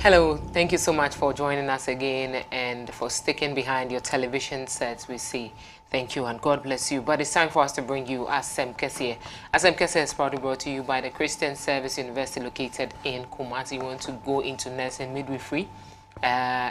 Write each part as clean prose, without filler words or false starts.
Hello, thank you so much for joining us again and for sticking behind your television sets. We see. Thank you and God bless you. But it's time for us to bring you 𝗟𝗓𝗘. 𝗟𝗓𝗘 is proudly brought to you by the Christian Service University located in Kumasi. You want to go into nursing, midwifery,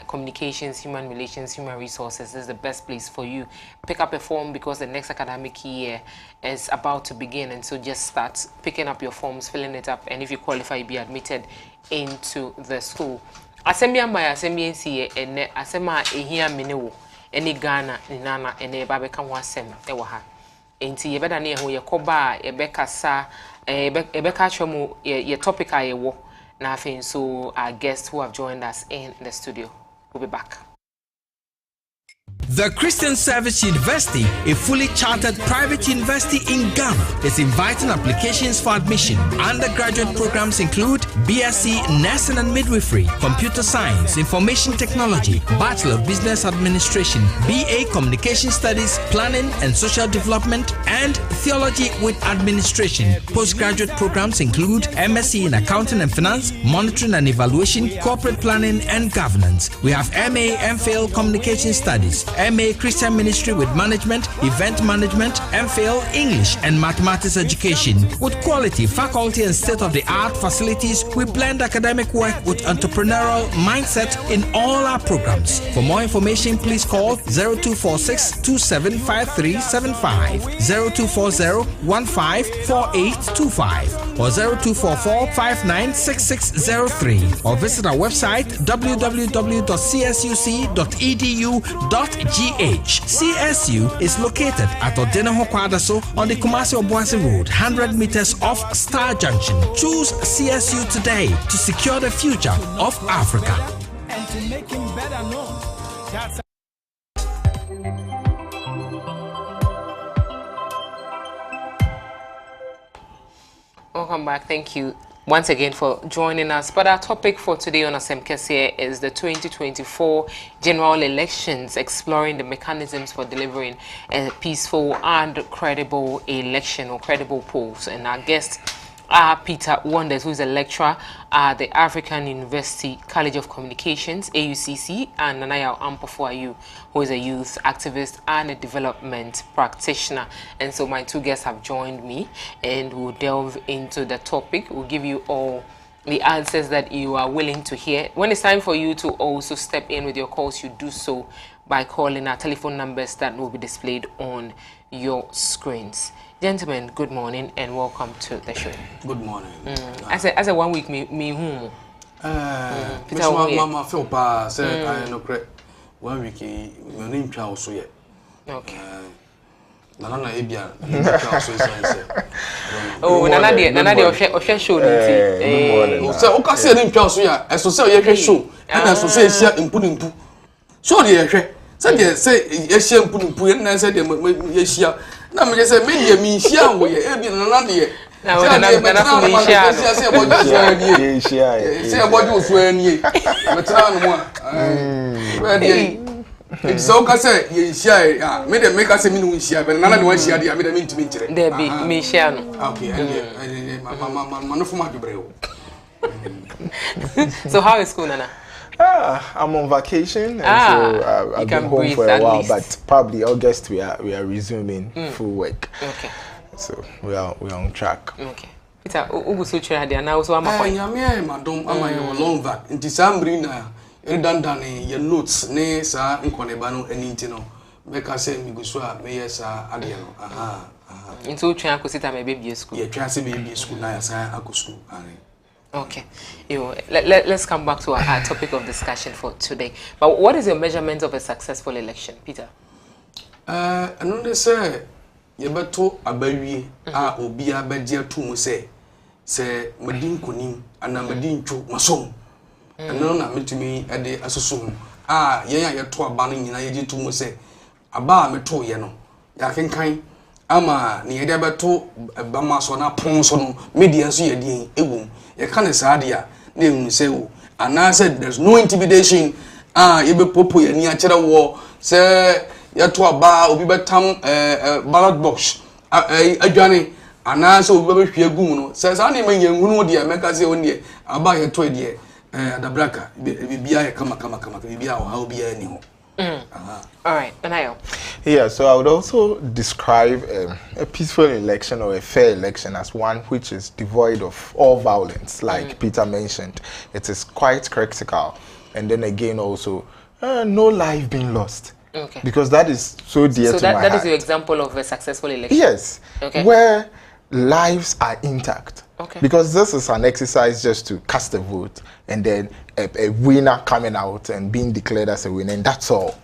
communications, human relations, human resources. This is the best place for you. Pick up a form because the next academic year is about to begin, and so just start picking up your forms, filling it up, and if you qualify, be admitted into the school. Asembia my assembly NCA and Asema ehia minewo any Ghana ni nana ene babe kan wasem ewo ha. Enti ye beda na ho ye koba ye bekasa ebeka chemu ye topic ayewo na afin. So our guests who have joined us in the studio will be back. The Christian Service University, a fully chartered private university in Ghana, is inviting applications for admission. Undergraduate programs include BSc Nursing and Midwifery, Computer Science, Information Technology, Bachelor of Business Administration, BA Communication Studies, Planning and Social Development, and Theology with Administration. Postgraduate programs include MSc in Accounting and Finance, Monitoring and Evaluation, Corporate Planning and Governance. We have MA MPhil Communication Studies, MA Christian Ministry with Management, Event Management, MPhil English and Mathematics Education. With quality, faculty and state-of-the-art facilities, we blend academic work with entrepreneurial mindset in all our programs. For more information, please call 0246 275375, 0240 154825, or 0244 596603, or visit our website www.csuc.edu.gh. CSU is located at 𝗟𝗓𝗘𝗿𝗏 on the Kumasi-Obuasi Road, 100 meters off Star Junction. Choose CSU today to secure the future of Africa. And to make him better known. Welcome back. Thank you once again for joining us. But our topic for today on 𝗟𝗓𝗘𝗘 is the 2024 general elections, exploring the mechanisms for delivering a peaceful and credible election or credible polls. And our guest Peter Wonders, who is a lecturer at the African University College of Communications, AUCC, and Nanaya Ampofo-Ayu, who is a youth activist and a development practitioner. And so my two guests have joined me, and we'll delve into the topic. We'll give you all the answers that you are willing to hear. When it's time for you to also step in with your calls, you do so by calling our telephone numbers that will be displayed on your screens. Gentlemen, good morning and welcome to the show. Good morning. As a 1 week me whom Peter Mama feel pa say I no correct 1 week me no ntwa also yet. Okay. Nana ebia ntwa so say. Oh, nana de ohwe show nti. So o ka say ntwa so ya eso say ye hwe show. Na so say ehia impu. So de ye hwe. Say de say ehia impu na say de ye ehia. Na me say me de mi hia wo ye ebia nana de na nana so me hia. Say body so ani. Me tra no mo. It's so ka say ye hia me de make say me no hia but nana de wan hia de me de me ntimi nkire. There be me hia no. Okay, and no for my breo. So how is school, Nana? I'm on vacation, and so I've been home for a while. But probably August we are resuming full work. Okay. So we are on track. Okay. Peter, ugu so chira dia na so ama kwa. Nyame madom ama ye long vac. Nti sambri na redundant ye notes ne sa nkoneba no ani nti no. Make us say me go so a me yes ade no. Aha. Into twa akosita me baby school. Yeah, twa say baby school na ya sa akọ school. Okay, let's come back to our topic of discussion for today. But what is your measurement of a successful election, Peter? Another say you beto abawie a obi abagye atum say medin konim ana medin twu masom. Ano na metumi ade asosom yen ya to aba no nyina ye tum say aba meto ye no ya kenkan ama ne yede beto ba maso na pon so no media so ye din ewum ye kan sadia na ehun say o ana said there's no intimidation ye be popo ye ni a kire wo say ye to aba obi betam ballot box adwane ana say obi be hwe gum no say sa na me ye hunu de meka say on de aba ye to de adabraka bibia kama bibia how bibia ni ho. All right, Anayo. Yeah, so I would also describe a peaceful election or a fair election as one which is devoid of all violence, like Peter mentioned. It is quite critical. And then again also, no life being lost. Okay. Because that is so dear to my heart. So that is your example of a successful election? Yes. Okay. Where lives are intact. Okay. Because this is an exercise just to cast a vote and then a winner coming out and being declared as a winner, and that's all.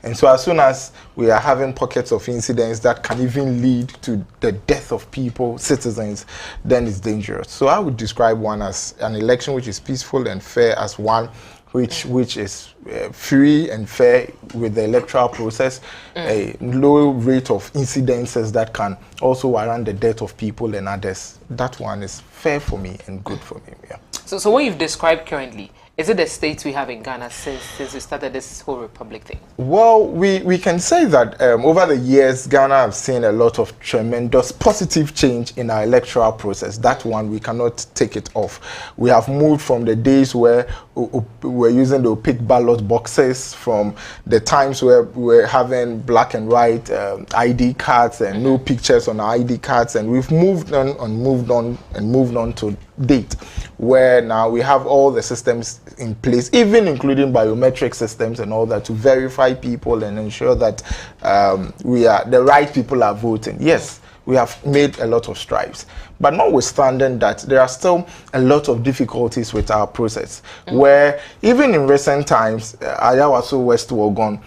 And so as soon as we are having pockets of incidents that can even lead to the death of people, citizens, then it's dangerous. So I would describe one as an election which is peaceful and fair as one which is free and fair with the electoral process, a low rate of incidences that can also warrant the death of people and others. That one is fair for me and good for me. Yeah. So what you've described currently, is it the states we have in Ghana since we started this whole republic thing? Well, we can say that over the years, Ghana have seen a lot of tremendous positive change in our electoral process. That one, we cannot take it off. We have moved from the days where we were using the opaque ballot boxes, from the times where we were having black and white ID cards and no pictures on our ID cards, and we've moved on to date, where now we have all the systems in place, even including biometric systems and all that, to verify people and ensure that the right people are voting. Yes, we have made a lot of strides, but notwithstanding that, there are still a lot of difficulties with our process, where even in recent times, Ayawaso West Wogon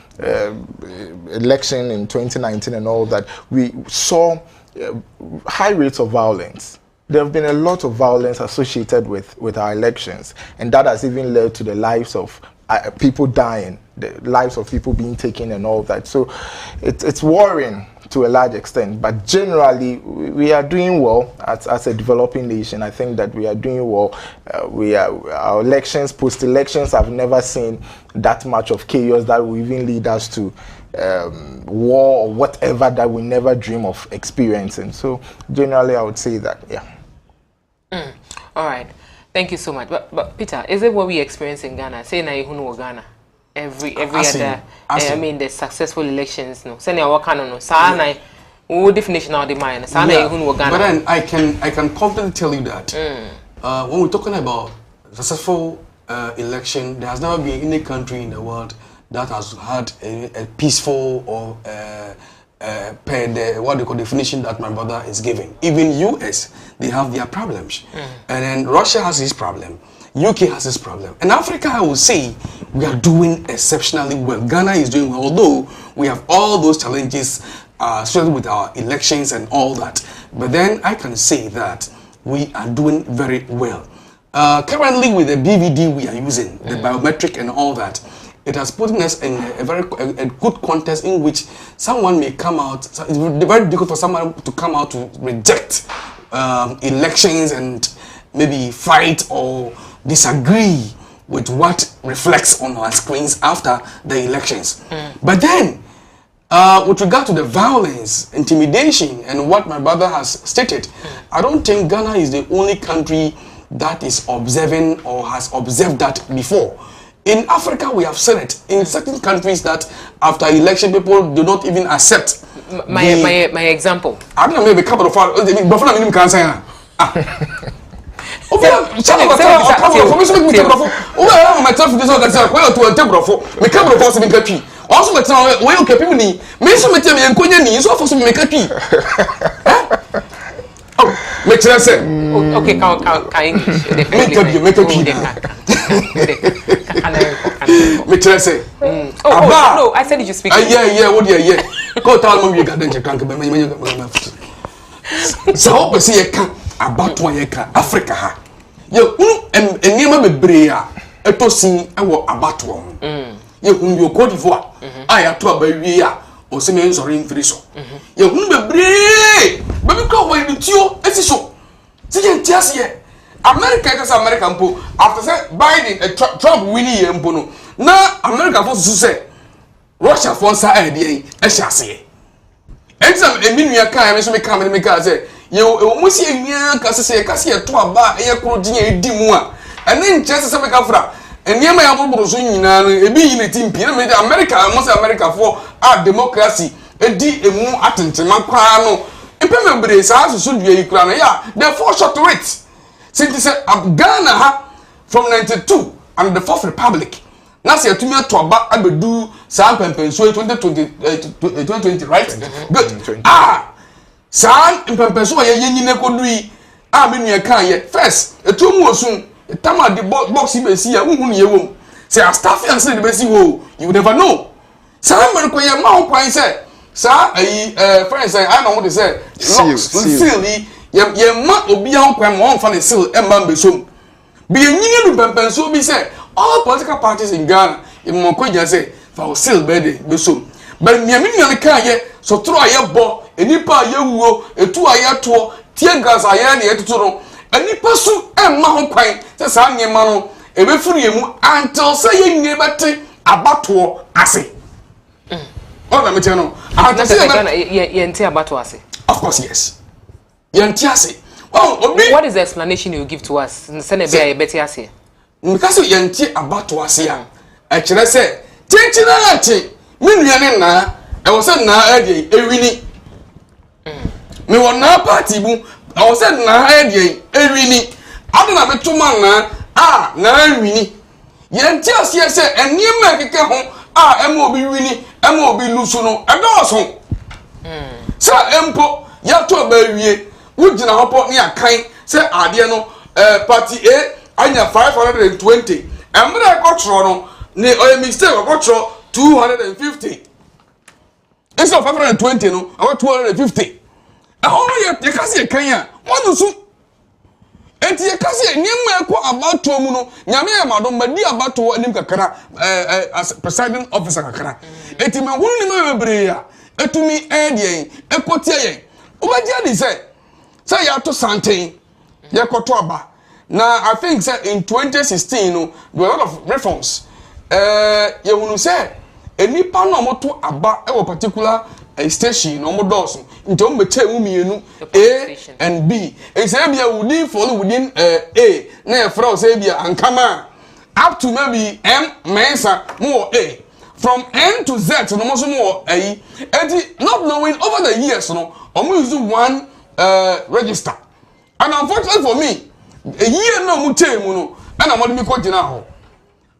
election in 2019 and all that, we saw high rates of violence. There have been a lot of violence associated with our elections, and that has even led to the lives of people dying, the lives of people being taken and all that. So it's worrying to a large extent, but generally we are doing well as a developing nation. I think that we are doing well. Our elections, post-elections, have never seen that much of chaos that will even lead us to war or whatever that we never dream of experiencing. So generally I would say that, yeah. All right, thank you so much. But Peter, is it what we experience in Ghana? Say na ihunu Ghana every other. I mean the successful elections. No, say na wakano no. Sa na what definition of the mind? Sa na ihunu Ghana. But then I can confidently tell you that when we're talking about successful election, there has never been any country in the world that has had a peaceful or per the what they call definition that my brother is giving. Even US, they have their problems, and then Russia has his problem, UK has his problem, and Africa, I would say, we are doing exceptionally well. Ghana is doing well, although we have all those challenges associated with our elections and all that. But then I can say that we are doing very well. Currently, with the BVD we are using, the biometric and all that, it has put us in a very good context in which someone may come out. It's very difficult for someone to come out to reject elections and maybe fight or disagree with what reflects on our screens after the elections. But then, with regard to the violence, intimidation, and what my brother has stated, I don't think Ghana is the only country that is observing or has observed that before. In Africa, we have seen it. In certain countries that after election, people do not even accept. My example. I don't know, maybe a couple of before I can't say. Make sense. Okay, can English. Make sense. No, I said you speak. Yeah, what yeah. Go tell me you got danger can't so hope see you about one Africa ha. You and near me brea eto sin e wo abatto. You you Cote d'Ivoire. I ato abawie o se me sorry mfiri so. You bebre baby go we tio esi so. Ti entiase ye. America is American po after say Biden Trump winning ye mpo no. Na America for say Russia for sa e dey e hyase. Exam eminua kan me so me ka say you musi enua ka say to aba e kro din e di mu a and then just some Africa. And near my able to swing in a be in a team, America, most America for our democracy, a D a more attention, Mancano. Implement house should be a Ukraine, yeah, therefore short to it. Since Ghana from 92 and the Fourth Republic. Now, say to me, to about I will do some pension 2020, right? Good. Sam in pension, you never do. I mean, you can't first. A 2 more soon. The time at the box, you may see a woman in your womb. Say, I staff and say the best you never know. Sam, your mouth, I said, sir, friends, I know what they say. Silly, your mouth will be on one funny seal and bambi soon. Be a new pension, be said. All political parties in Ghana, in Monkoja say, for sale bed, be soon. But me, I can't so throw a year ball, a nipa year, a 2 year tour, tear gas, I am the editor. And you pursue a mountain quite, the sun, your man, a refuge until saying never take a battle, I say. Oh, let me tell you, I say, of course, yes. Yantiasi. Oh, what is the explanation you give to us? Send a better say. Because you yanti about to us here. Actually, I said, take it, Million, I was said now, a winnie. Me want now party boom. I was said na head winnie. I don't have a 2 man na winnie. Yanti as yes, say, and near America home, MOB winnie, MOB Lusuno, and also. Sir Empo, Yato Baby, would you know how near kind, say Adiano, party A, I have 520. And when I got Toronto, ne or mistake, I got 250. Instead of 520, no, I got 250. You can't see a Kenya. What do you? And you can't see a new about to Muno, Yamia Madam, but dear about to Nimkakara as presiding officer. Et in my woman, Brea, et to me, Eddie, a Cotier. What did he say? Say you have to Sante, Yakotoba. Now, I think in 2016, there were a lot of reforms. You will say, a new panel to about a particular station, no more doors. Don't be telling me A and B. It's Abia would follow within A, near Frau Sabia and Kama. Up to maybe M, Mesa, more A. From N to Z, no more A. And not knowing over the years, no, I'm using one register. And unfortunately for me, a year no mute muno, and I'm only quoting now.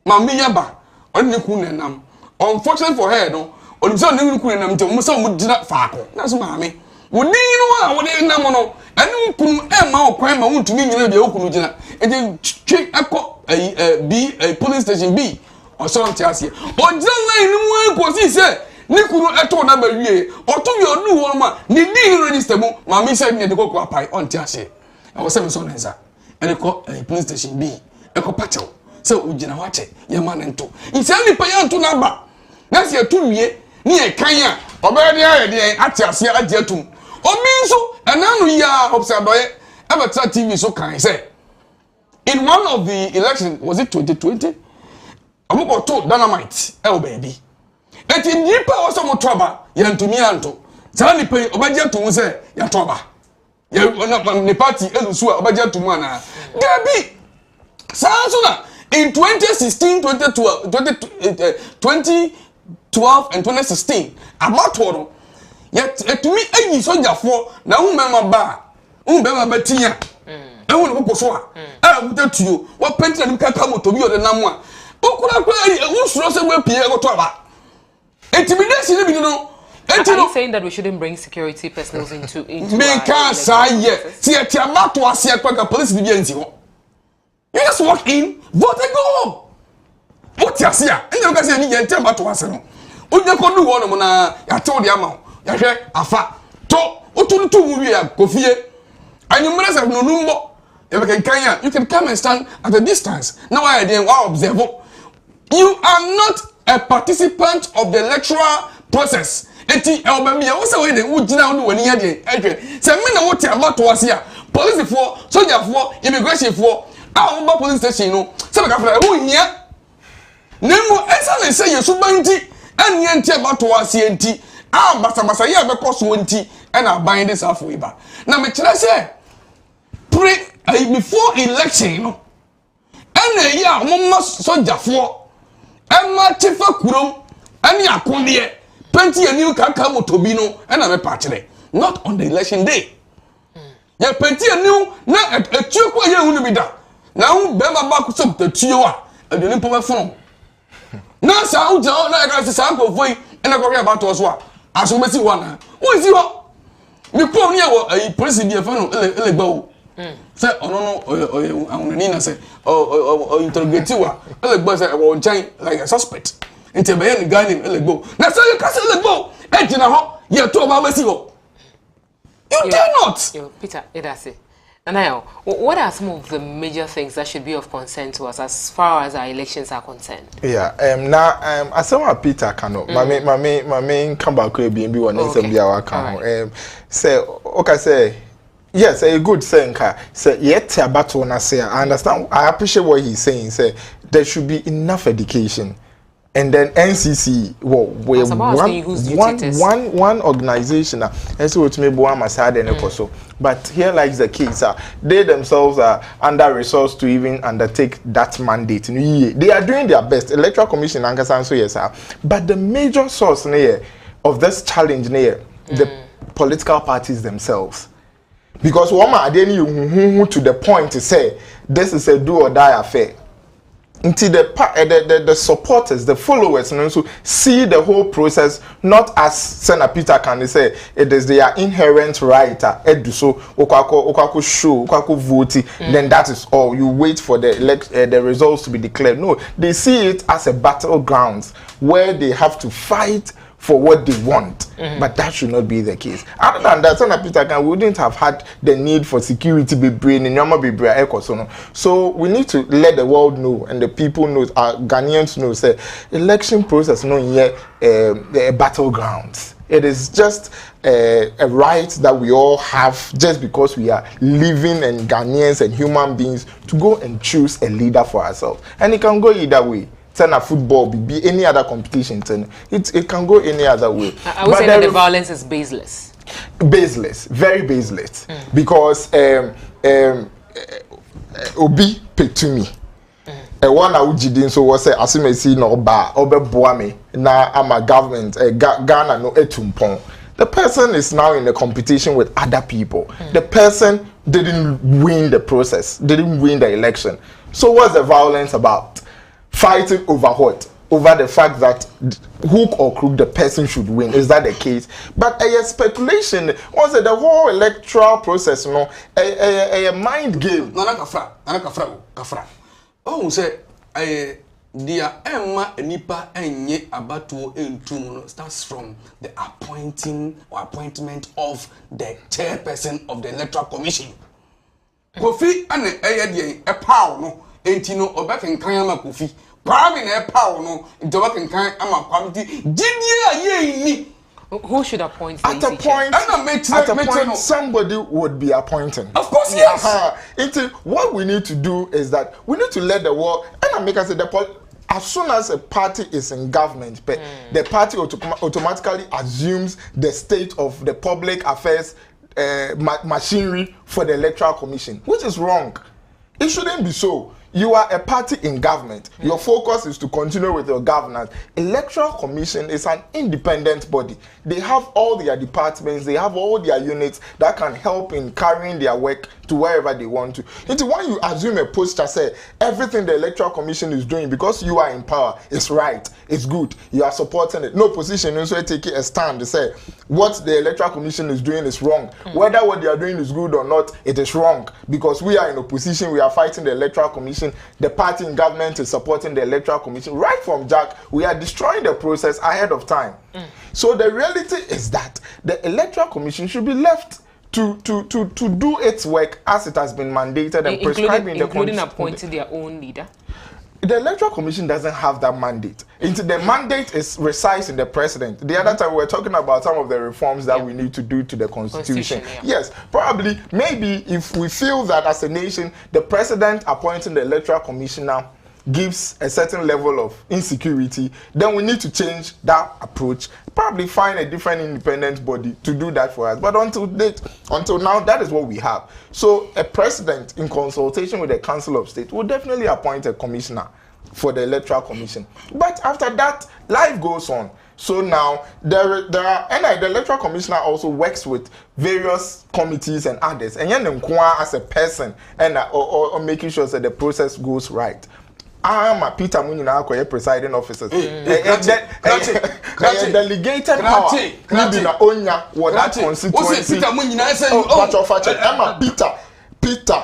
Mammy Yaba, only Kunenam. Unfortunately for her, no, on some new Kunenam to Musa would not far. That's mammy. Would you know what they know? And you couldn't Emma or crime I want to mean the Okunujana, and then check a B, a police station B, or so on Tiasia. Or just like was he said, Nikuru at all number year, or to your new woman, need register. Mammy said me to go pie on Tiasia. I was 7 sons. And a police station B, a copacho. So, Ujina watch it, your man and two. It's only pay to number. That's your 2 year near Kenya, or by the idea at Tiasia at Jetum. Or mean so, and now we are observed ever TV so kind say. In one of the elections, was it 2020? I'm about to dynamite, baby. And in Nipa was some trouble, yan to me anto. Suddenly pay Obaja to say, ya trouble. Ya the party, Elusua, Obaja to Mana. Gabi Sansuna in 2016, 2012, and 2016, about Toro. Yet to me, any soldier for now, Mamma Betia. I won't go so. I will tell you what pension you can come to be on the number. What could I play? Who's Russell Pierre or Toba? Intimidation, you know. Are you saying that we shouldn't bring security personnel into because yes. See a Tiamato, I see a police begins you. You just walk in, vote and go. What you see? And you can say, you tell about us. You can do one of I told the amount. Afa to otutu movie Kofi and you must have no number. If you can come and stand at a distance. Now I didn't observe. You are not a participant of the electoral process. Eti elbemi also we dey ujina no wani ade ehwe se me na what about to us here police for soldier for immigration for our police station no se be ka fra who hia nemu esa na say yesu banti anya nti about to us here nti basa ye be koso nti na ban this afo iba na me kire say before election no ene ya momma sojafo ema tifa kurom ene akonde 20 years kaka motobi no ena me pa kire not on the election day ya 20 years na etuo kwa ye hunu bi da na hu be ma ba ku so tetuo a aduni po be fon na sa u jo na ka se sa ko foi ena ko ya ba to so a aso be si wa na wo si ho mi ko ni e wo police bi e fa no ele gba o say ono no awunani na say interrogate wa ele gba say wo nchen like a suspect nti be ye ni guy name ele gbo na say you ka say ele gbo e jina ho ye to ba si ho you dare not Peter Edase. Now, what are some of the major things that should be of concern to us as far as our elections are concerned? Yeah, now, as someone Peter Kano, my main come back to be one in some year Kano. Say, okay, say, yes, a good saying, say, yet a battle, and I say, I understand, I appreciate what he's saying, say, there should be enough education. And then NCC, well, one organization, that's what me but here lies the case, they themselves are under resourced to even undertake that mandate. They are doing their best. Electoral Commission, yes, but the major source of this challenge, the political parties themselves. Because one man, to the point to say this is a do or die affair. Until the supporters, the followers, and also see the whole process not as Senator Peter can say it is their inherent right. So okako show, okako vote, then that is all. You wait for the results to be declared. No, they see it as a battleground where they have to fight for what they want, but that should not be the case. Other than that, Senator Peter Kan wouldn't have had the need for security be brain in normal be brain. So we need to let the world know and the people know, our Ghanaians know, say election process no yet a battleground. It is just a right that we all have just because we are living and Ghanaians and human beings to go and choose a leader for ourselves, and it can go either way. A football, be any other competition, it can go any other way. I would say that the violence is baseless. Baseless, very baseless. Because Obi Petumi, a one I would do so was a asimesi no ba obe boame na ama government Ghana no etumpon. The person is now in a competition with other people. The person didn't win the process, didn't win the election. So what's the violence about? Fighting over what? Over the fact that hook or crook the person should win. Is that the case? But a speculation was the whole electoral process, a mind game. No, kafra. Oh, say, dear Emma Nipa enye abato entum starts from the appointment of the chairperson of the electoral commission. Kofi ane a power no. Entino obaken kan ama Kofi Kwame na power no into obaken kan ama Kwame gidie ni who should appoint the at a point somebody would be appointing. Of course, yes. What we need to do is that we need to let the world and I make us say as soon as a party is in government, the party automatically assumes the state of the public affairs machinery for the electoral commission, which is wrong. It shouldn't be so. You are a party in government. Your focus is to continue with your governance. Electoral Commission is an independent body. They have all their departments, they have all their units that can help in carrying their work to wherever they want to. It's when you assume a poster say everything the Electoral Commission is doing because you are in power is right, it's good, you are supporting it. No position also take a stand to say what the Electoral Commission is doing is wrong. Whether what they are doing is good or not, it is wrong because we are in opposition, we are fighting the Electoral Commission. The party in government is supporting the Electoral Commission. Right from Jack, we are destroying the process ahead of time. So the reality is that the Electoral Commission should be left to do its work as it has been mandated and prescribed in the constitution. Including appointing their own leader? The Electoral Commission doesn't have that mandate. The mandate resides in the president. The other time we were talking about some of the reforms that we need to do to the constitution. Yes, probably, maybe if we feel that as a nation, the president appointing the Electoral Commissioner gives a certain level of insecurity, then we need to change that approach. Probably find a different independent body to do that for us. But until now, that is what we have. So a president, in consultation with the Council of State, will definitely appoint a commissioner for the Electoral Commission. But after that, life goes on. So now there are, and the Electoral Commissioner also works with various committees and others, and as a person and or making sure that the process goes right. I am a Peter Munina presiding officers. Delegated power. That constituency. I'm a Peter.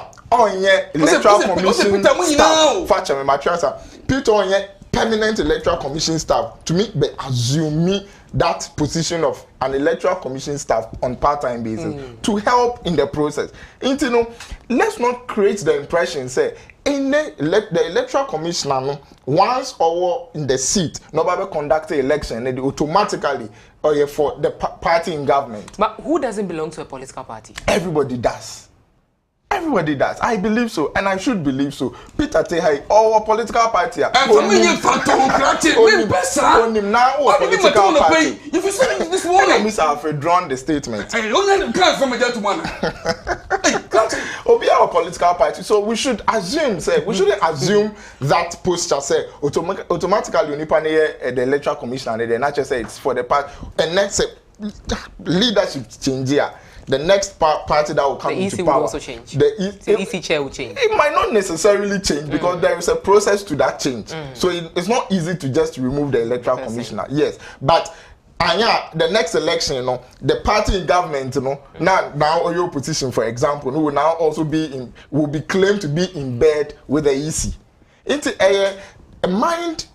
Electoral Commission staff. Peter permanent Electoral Commission staff. To me, they assume me that position of an Electoral Commission staff on part-time basis to help in the process. You know, let's not create the impression, say, in the Electoral Commissioner, once or in the seat, nobody conduct the election, they automatically for the party in government. But who doesn't belong to a political party? Everybody does. Everybody does. I believe so, and I should believe so. Peter Tehai, our political party. And for me, you can't talk on him now, or political party. If you say this morning, Mr. Alfred drawn the statement. Hey, don't let him come from a gentleman. Hey, Obi our political party. So we should assume, say, we shouldn't assume that posture, say, automatically, the Electoral Commission, and the natural say it's for the party, and next leadership change here. The next party that will come into power, will also change. The EC chair will change. It might not necessarily change because there is a process to that change. So it's not easy to just remove the Electoral Commissioner. Yes, but the next election, you know, the party in government, you know, now your opposition, for example, will now also will be claimed to be in bed with the EC. It's a mind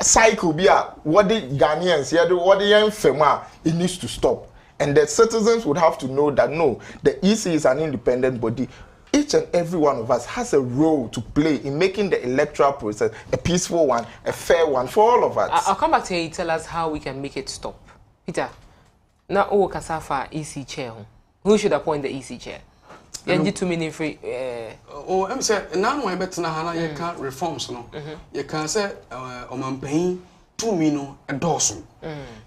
cycle. What the Ghanaians here, what the young FEMA, it needs to stop. And the citizens would have to know that no, the EC is an independent body. Each and every one of us has a role to play in making the electoral process a peaceful one, a fair one for all of us. I'll come back to you. Tell us how we can make it stop. Peter, now Kasafa EC chair. Who should appoint the EC chair? You 2 minutes free. I'm saying now I bet na you can't reforms no. You can say Omanpain 2 minutes a dozen.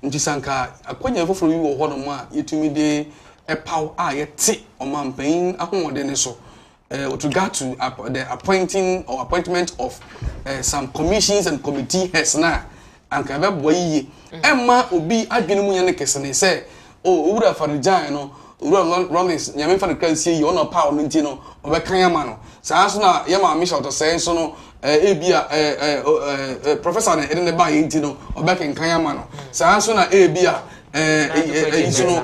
Njisanka akwanya foforo wi wo hono ma yetumi de epaw a yete Omanpain ahomode so with regard to the appointment of some commissions and committee heads na anka be boyi emma obi adwene mu yene kesene say owura Afarley no Rollins nyame fa de kansie yi ono power no nti no obekan yama no saa so na yama mission to say so no ebia professor na ene ba yi nti no obekan kan yama no saa so na ebia so no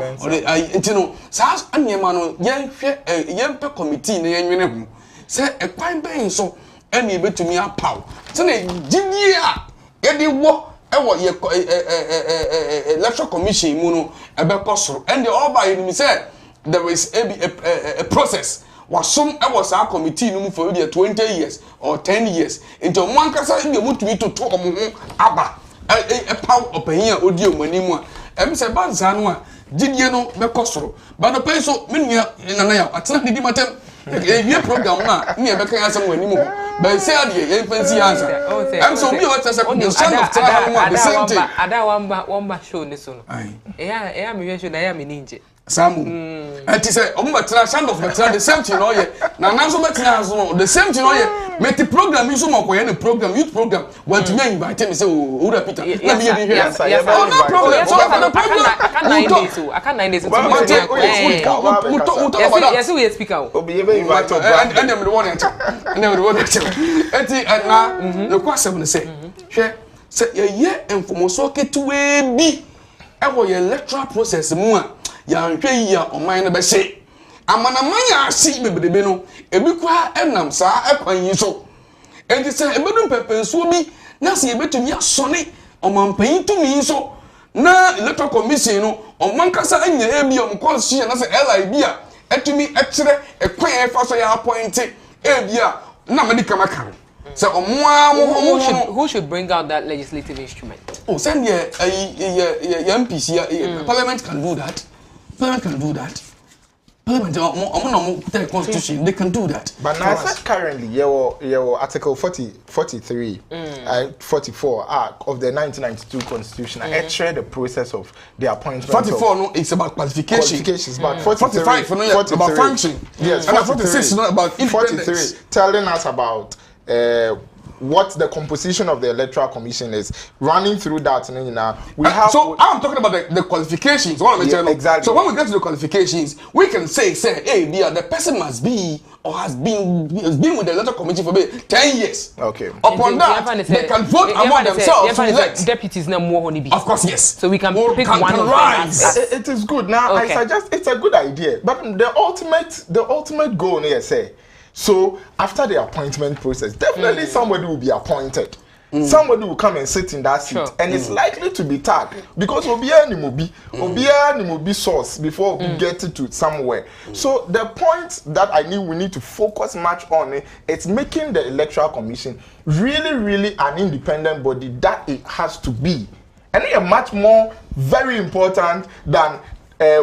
nti no saa anyema no yenhwe yempe committee na yenwene ho say ekwan ben so ene betumi apaw se na gidie a yede wo ewo ye electoral commission mu no ebekosoro and the all by you say there is a process wasum ewo sa committee no mu for 20 years or 10 years into one kasa e mutumi to omo ho aba power opinion odi omanimu a em se banza no a gidie no bekosoro ba no pen so menua nana ya atena didi matem e program na me be kan asem wanimu ho but say ade ye fancy answer em so be what say the son of time the same thing ada wamba show ni so no ya me show na ya me ninje Samu enti say omo betena sound of betena the same thing no ye na nanso betena so no the same thing no ye meti program yi so makoye na program youth program want to invite me say Ura Peter na me be here no problem so no problem I can 9 days yes we speaker obi ebe invite and them the one enti na the question ne say hwe say ye enfomoso ketuwe bi ewo ye electoral process mu a ya nhwe yi a oman na be se amanaman ya asi bebrebe no ebi kwa enam saa ekwan yi so enti se ebedum pepensuo bi na se ebetumi asone Omanpain tumi so na electoral commission no oman kasa anya ebi constitution na se LIB a etumi ekire ekwan efa so ya appoint ebi a na medical makan so who should bring out that legislative instrument? Send MPC parliament can do that. Parliament can do that. Parliament, the constitution, they can do that. But now, I said currently, your Article 43, 44 of the 1992 Constitution, I share the process of the appointment. 44, no, it's about qualifications. But 45, about function. Yes, and 46 not about independence. 43, telling us about what the composition of the Electoral Commission is. Running through that, we have. So I'm talking about the qualifications. Exactly. So when we get to the qualifications, we can say, hey, the person must be or has been with the Electoral Commission for 10 years. Okay. Upon that, they can vote among themselves to elect. Deputies no more. Of course, yes. So we can pick one of rise. It is good. Now, I suggest it's a good idea. But the ultimate goal, say. So after the appointment process, definitely somebody will be appointed. Somebody will come and sit in that seat, and it's likely to be tagged because Obiya ni mo be source before we get to somewhere. So the point that we need to focus much on it's making the Electoral Commission really an independent body that it has to be, and it's much more very important than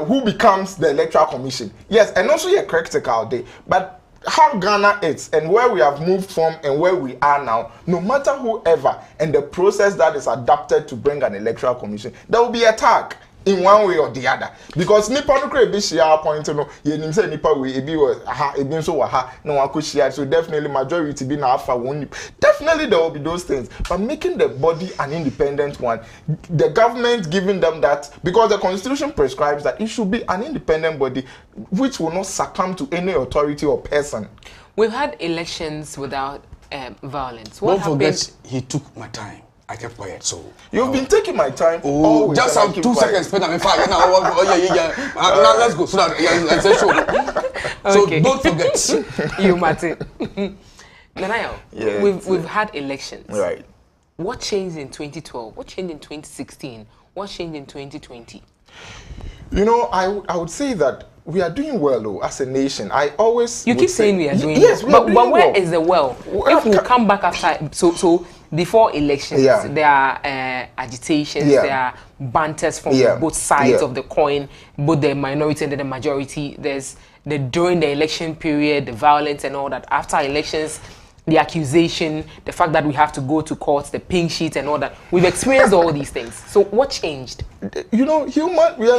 who becomes the Electoral Commission. Yes, and also you're critical day, but how Ghana is and where we have moved from and where we are now, no matter whoever and the process that is adapted to bring an Electoral Commission, there will be attack in one way or the other. Because nipa no kre be share point no ye nim say nipa we ebi was ebi so wa ha no wa ko share, so definitely majority be na afa one. Definitely there will be those things, but making the body an independent one, the government giving them that, because the constitution prescribes that it should be an independent body which will not succumb to any authority or person. We've had elections without violence. Don't forget, he took my time. I kept quiet, so you've been taking my time. Oh, just have 2 seconds. Spend I'm fine now. Now let's go. So that say show. So don't forget. You, Martin. Nanayo, we've had elections. Right. What changed in 2012? What changed in 2016? What changed in 2020? I would say that we are doing well as a nation. I always keep saying we are doing yes, well. But where well. Is the well? If we come back after so before elections, there are agitations, there are banters from both sides of the coin, both the minority and the majority. There's during the election period, the violence and all that. After elections, the accusation, the fact that we have to go to court, the pink sheet and all that. We've experienced all these things. So what changed? We are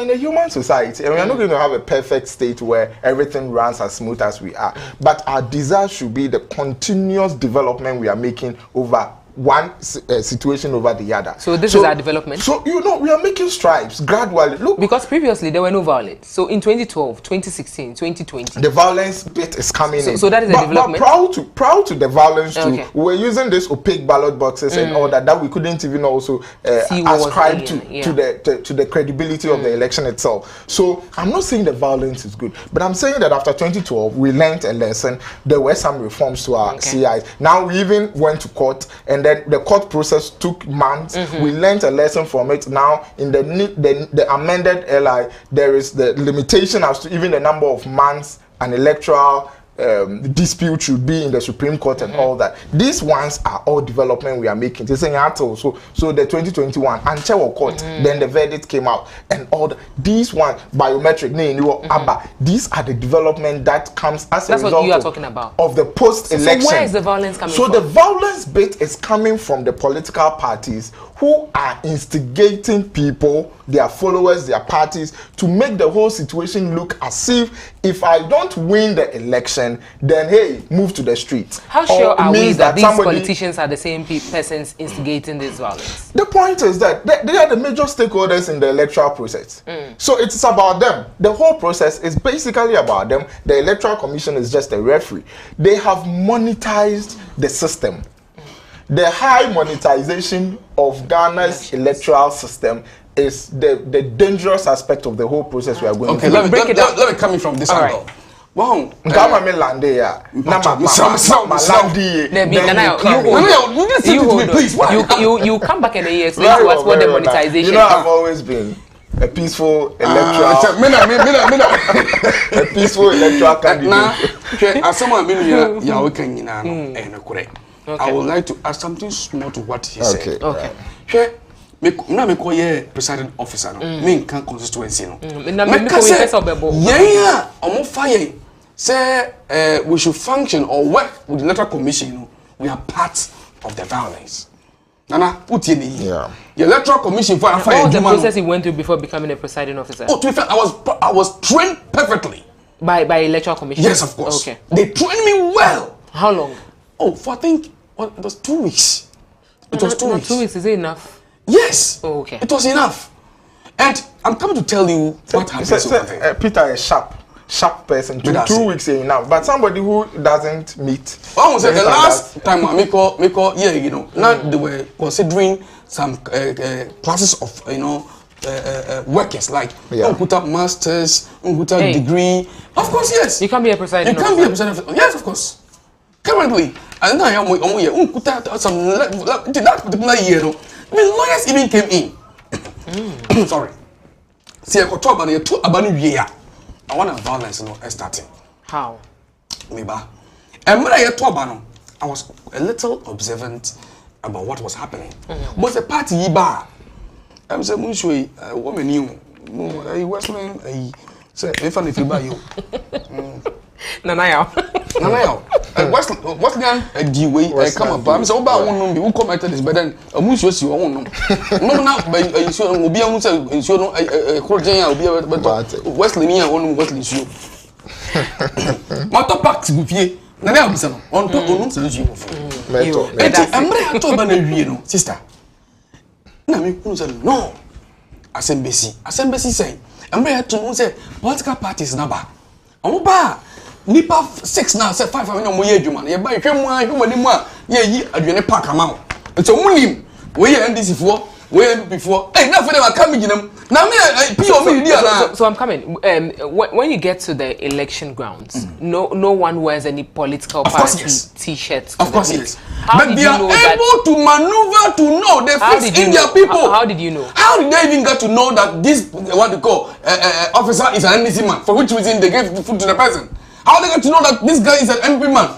in a human society, and we are not going to have a perfect state where everything runs as smooth as we are. But our desire should be the continuous development we are making over one situation over the other. So this is our development? So, we are making strides gradually. Look, because previously there were no violence. So in 2012, 2016, 2020. The violence bit is coming in. So that is a development? But proud to the violence too. We're using these opaque ballot boxes and all that we couldn't even also ascribe to the credibility of the election itself. So I'm not saying the violence is good, but I'm saying that after 2012, we learned a lesson. There were some reforms to our CIs. Now we even went to court, and then the court process took months. We learned a lesson from it. Now in the amended LI, there is the limitation as to even the number of months an electoral dispute should be in the Supreme Court and all that. These ones are all development we are making. So the 2021 Anchewo Court, then the verdict came out and all these ones, biometric, these are the development that comes as a result what you are talking about. Of the post-election. So where is the violence coming from? So the violence bit is coming from the political parties who are instigating people, their followers, their parties, to make the whole situation look as if I don't win the election, then hey, move to the streets. How sure are we that these politicians are the same persons instigating this violence? The point is that they are the major stakeholders in the electoral process. So it's about them. The whole process is basically about them. The Electoral Commission is just a referee. They have monetized the system. The high monetization of Ghana's electoral system is the dangerous aspect of the whole process we are going through. Let me come in from this angle. Wow. You come back in a year, explain to us what the monetization is. I've always been a peaceful electoral a peaceful electoral candidate. As someone I would like to add something small to what he said. Okay. me call ye presiding officer no. Me can constituency no. Me call yeah, omo fire. Say we should function or work with the electoral commission. You know, we are part of the violence. Nana, put in the electoral commission for what was the process he went through before becoming a presiding officer? Oh, to be fair, I was trained perfectly by electoral commission. Yes, of course. Okay, they trained me well. How long? Oh, for I think it was 2 weeks. It was 2 weeks. 2 weeks is it enough? Yes. Oh, okay. It was enough. And I'm coming to tell you what happened. Peter is sharp person. 2 weeks is enough. But somebody who doesn't meet. Almost the last time I make yeah, you know, now they were considering some classes of workers like put up masters, put up degree. Of course, yes. You can't be a presiding officer. You can't be a presiding officer. Yes, of course. Currently, and now I'm some that particular year. I mean, lawyers even came in. Sorry. See, I got talk about two abandoned year. I want a violence, starting. How? Maybe. And when I talk about I was a little observant about what was happening. But the party bar, I'm saying, Munshui, a woman knew, a Westman, a say, if I buy you. Nanayao. Westland, a D-way, I come up. I'm so bad, one who commented this, but then a moose was your own. No, now, but you will be able to ensure a Cordian will be able to Westland, one Westland shoe. What packs with you? Nana on top of solution. I'm talking about sister. No. Assembly say, I'm ready to say political parties number. Nipa 6 now, say 5 no more year, man. You buy human, ye adwene pack amount. It's a munim. We NDC for, we before. Hey, now for them are coming in them. Now me, so I'm coming. When you get to the election grounds, no one wears any political party T-shirts. Of course, yes. But they are able to maneuver to know the fix in their people. How did you know? How did they even get to know that this what they call officer is an NDC man? For which reason they gave the food to the person? How they get to know that this guy is an MP man?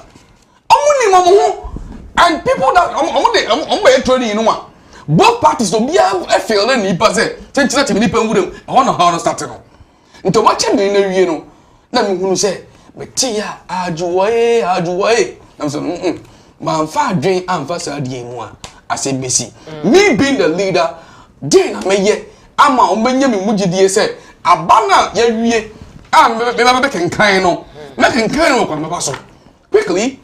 And people that training, you know, both parties to be a fail and he pass it. I want to how to start it. Into what you know, let me say, but Tia, Ajuay. I'm saying, my father drain and fast more. I said, Missy, me being the leader, then I may yet, I'm a Benjamin Mujidi said, a banner, yeah, I'm making kind of. Making kind of my person quickly,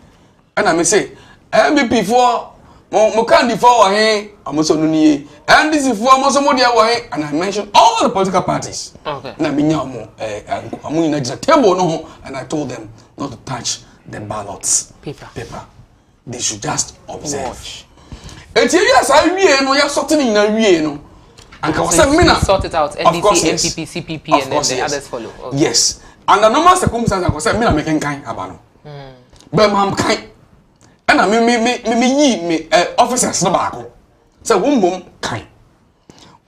and I may say, MVP for Mokandi for I'm also Nuni, and this is for Mosomodia, and I mentioned all the political parties. Okay. And I mean, I'm in a table, no, and I told them not to touch the ballots. Paper. They should just observe. Watch. And yes, I know you're sorting in a and sort it out. NDC, MPP, CPP, and then the others follow. Okay. Yes. And the normal circumstances, I say, me making kind about but I'm kind. And I me officers no back. So boom kind.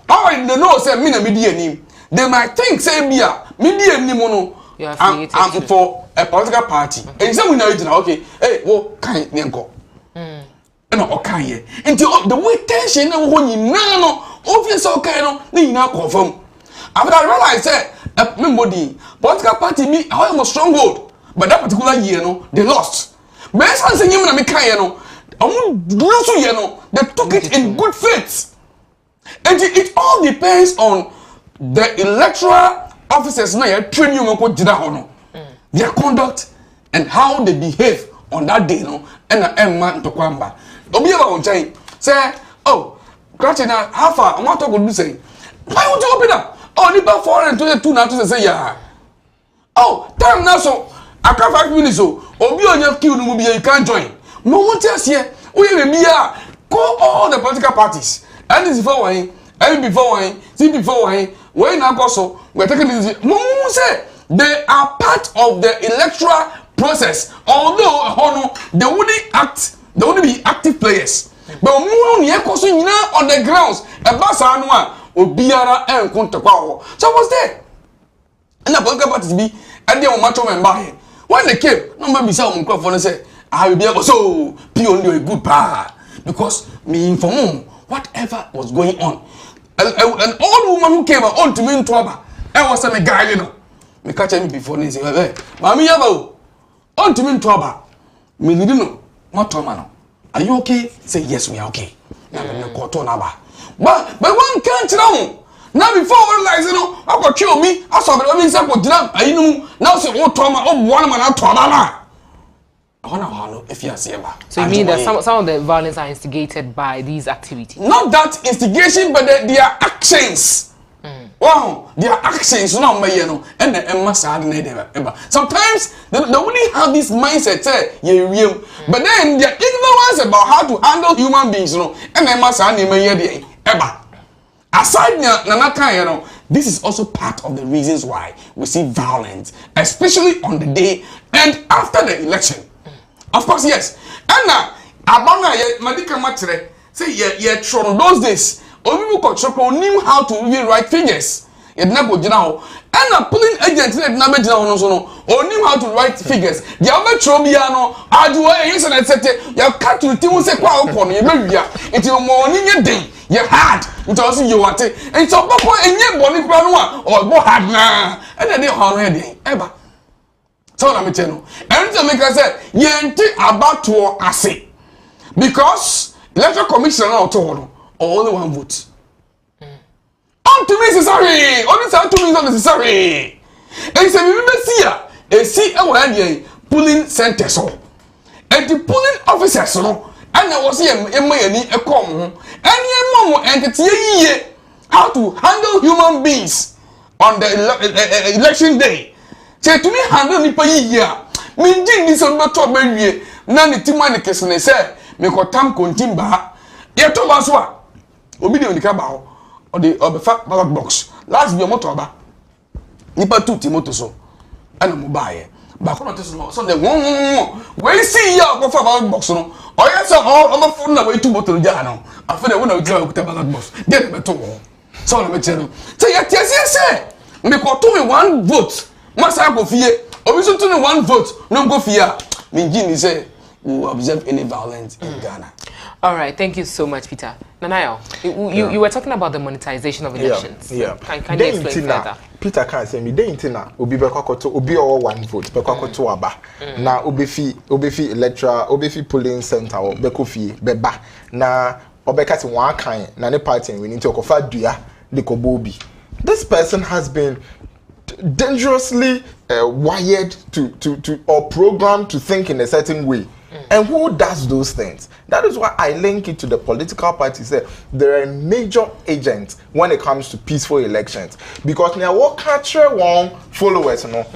How I know say me na media name. They might think say media name no. I'm for a political party. And some we know it now. Okay, hey, wo kind nko. And okay here. Until the way tension na wo nyina no, obvious okay no, ni nyina confirm. After I realize say nobody political party me I am a stronghold, but that particular year no they lost. But some say you na me kan no they took it in good faith, and it all depends on the electoral officers na you train you go jida ho no their conduct and how they behave on that day no and man to kwamba obi eba on chain say oh Quarcoo na how far I want to go do say why would you open up. Oh, nipa 422 now to say yeah. Oh, time now so I can 5 minutes so. Obi onya queue no be you can't join. No want us here. We be here. Call all the political parties. And this before one, and before one, see before one. When now go so we're taking this. No say they are part of the electoral process. Although they wouldn't act, they wouldn't be active players. But no near go so on the grounds. About Sanwa. Obiara and Kuntakwa. So I was there. And the political parties be and they were macho member here. When they came, no man be some microphone and say, I will be able so be only a good pa. because me inform whatever was going on. An old woman who came on to me in trouble. I was a guy, you know. Me catch me before they say, hey, Mammy Yabo, on to me in trouble. Me didn't know what Tomano. Are you okay? Say yes, we are okay. Now we no call Tonaba. But one can't know. Now before one like you know, I got kill me. I saw the women say what drum. I know now say what trauma. Oh, one man out trauma. I wanna if you see about. So you mean that some of the violence are instigated by these activities? Not that instigation, but their actions. Wow, their actions no me you know, and the Emma sad never. Sometimes they only have this mindset say you, but then their ignorance about how to handle human beings, you know, and Emma sad never ever. Aside Nanaka, you know, this is also part of the reasons why we see violence, especially on the day and after the election. Of course, yes. And now, Abana Madika Matre say, yeah, from those days, Obibu Kochoko knew how to really write figures. It never did now. And a pulling agent said, never did now, or knew how to write figures. The other Trobiano, I do a yes, and I said, you cut to the Timus Equal, you maybe it's your morning a day. You had, it also you want it, and so Papa and your body crown or more had now, and then they already ever. So let me tell you, and to make us say, Yenti about to assay because electoral commission or only one vote. Unto me necessary, only time to me not necessary. And say, we see a pulling center so, and the pulling officer so. And I was here in my a come and entity how to handle human beings on the election day. Say to me, handle nipa year. Minjin this on not top baby. None the timani kesne say, me ko tam kontimba. Ye to baswa. Obi de onika or the ballot box. Last be motor nipa 2 timoto so. And mo buy but come to so the one we see ya go for ballot box no. Oh yes, all the phone away to motor jano. I feel when I go with the ballot box. Get me to so let me tell you. Say yes, say me ko to me one vote. Masa go fear. Obi to me one vote. No go fear. Minjini say we observe any violence in Ghana. All right, thank you so much, Peter. Nanayo, you were talking about the monetization of elections. Yeah. Can you explain further? Peter can't say me. They intina obi bekwakoto obi or one vote bekwakoto aba. Na obi fi electoral obi fi polling center or bekofi beba. Na obekati one kind na ne party we need to okofa dua de kobobi. This person has been dangerously wired to or programmed to think in a certain way. And who does those things? That is why I link it to the political parties. There are major agents when it comes to peaceful elections. Because they will capture one followers, and that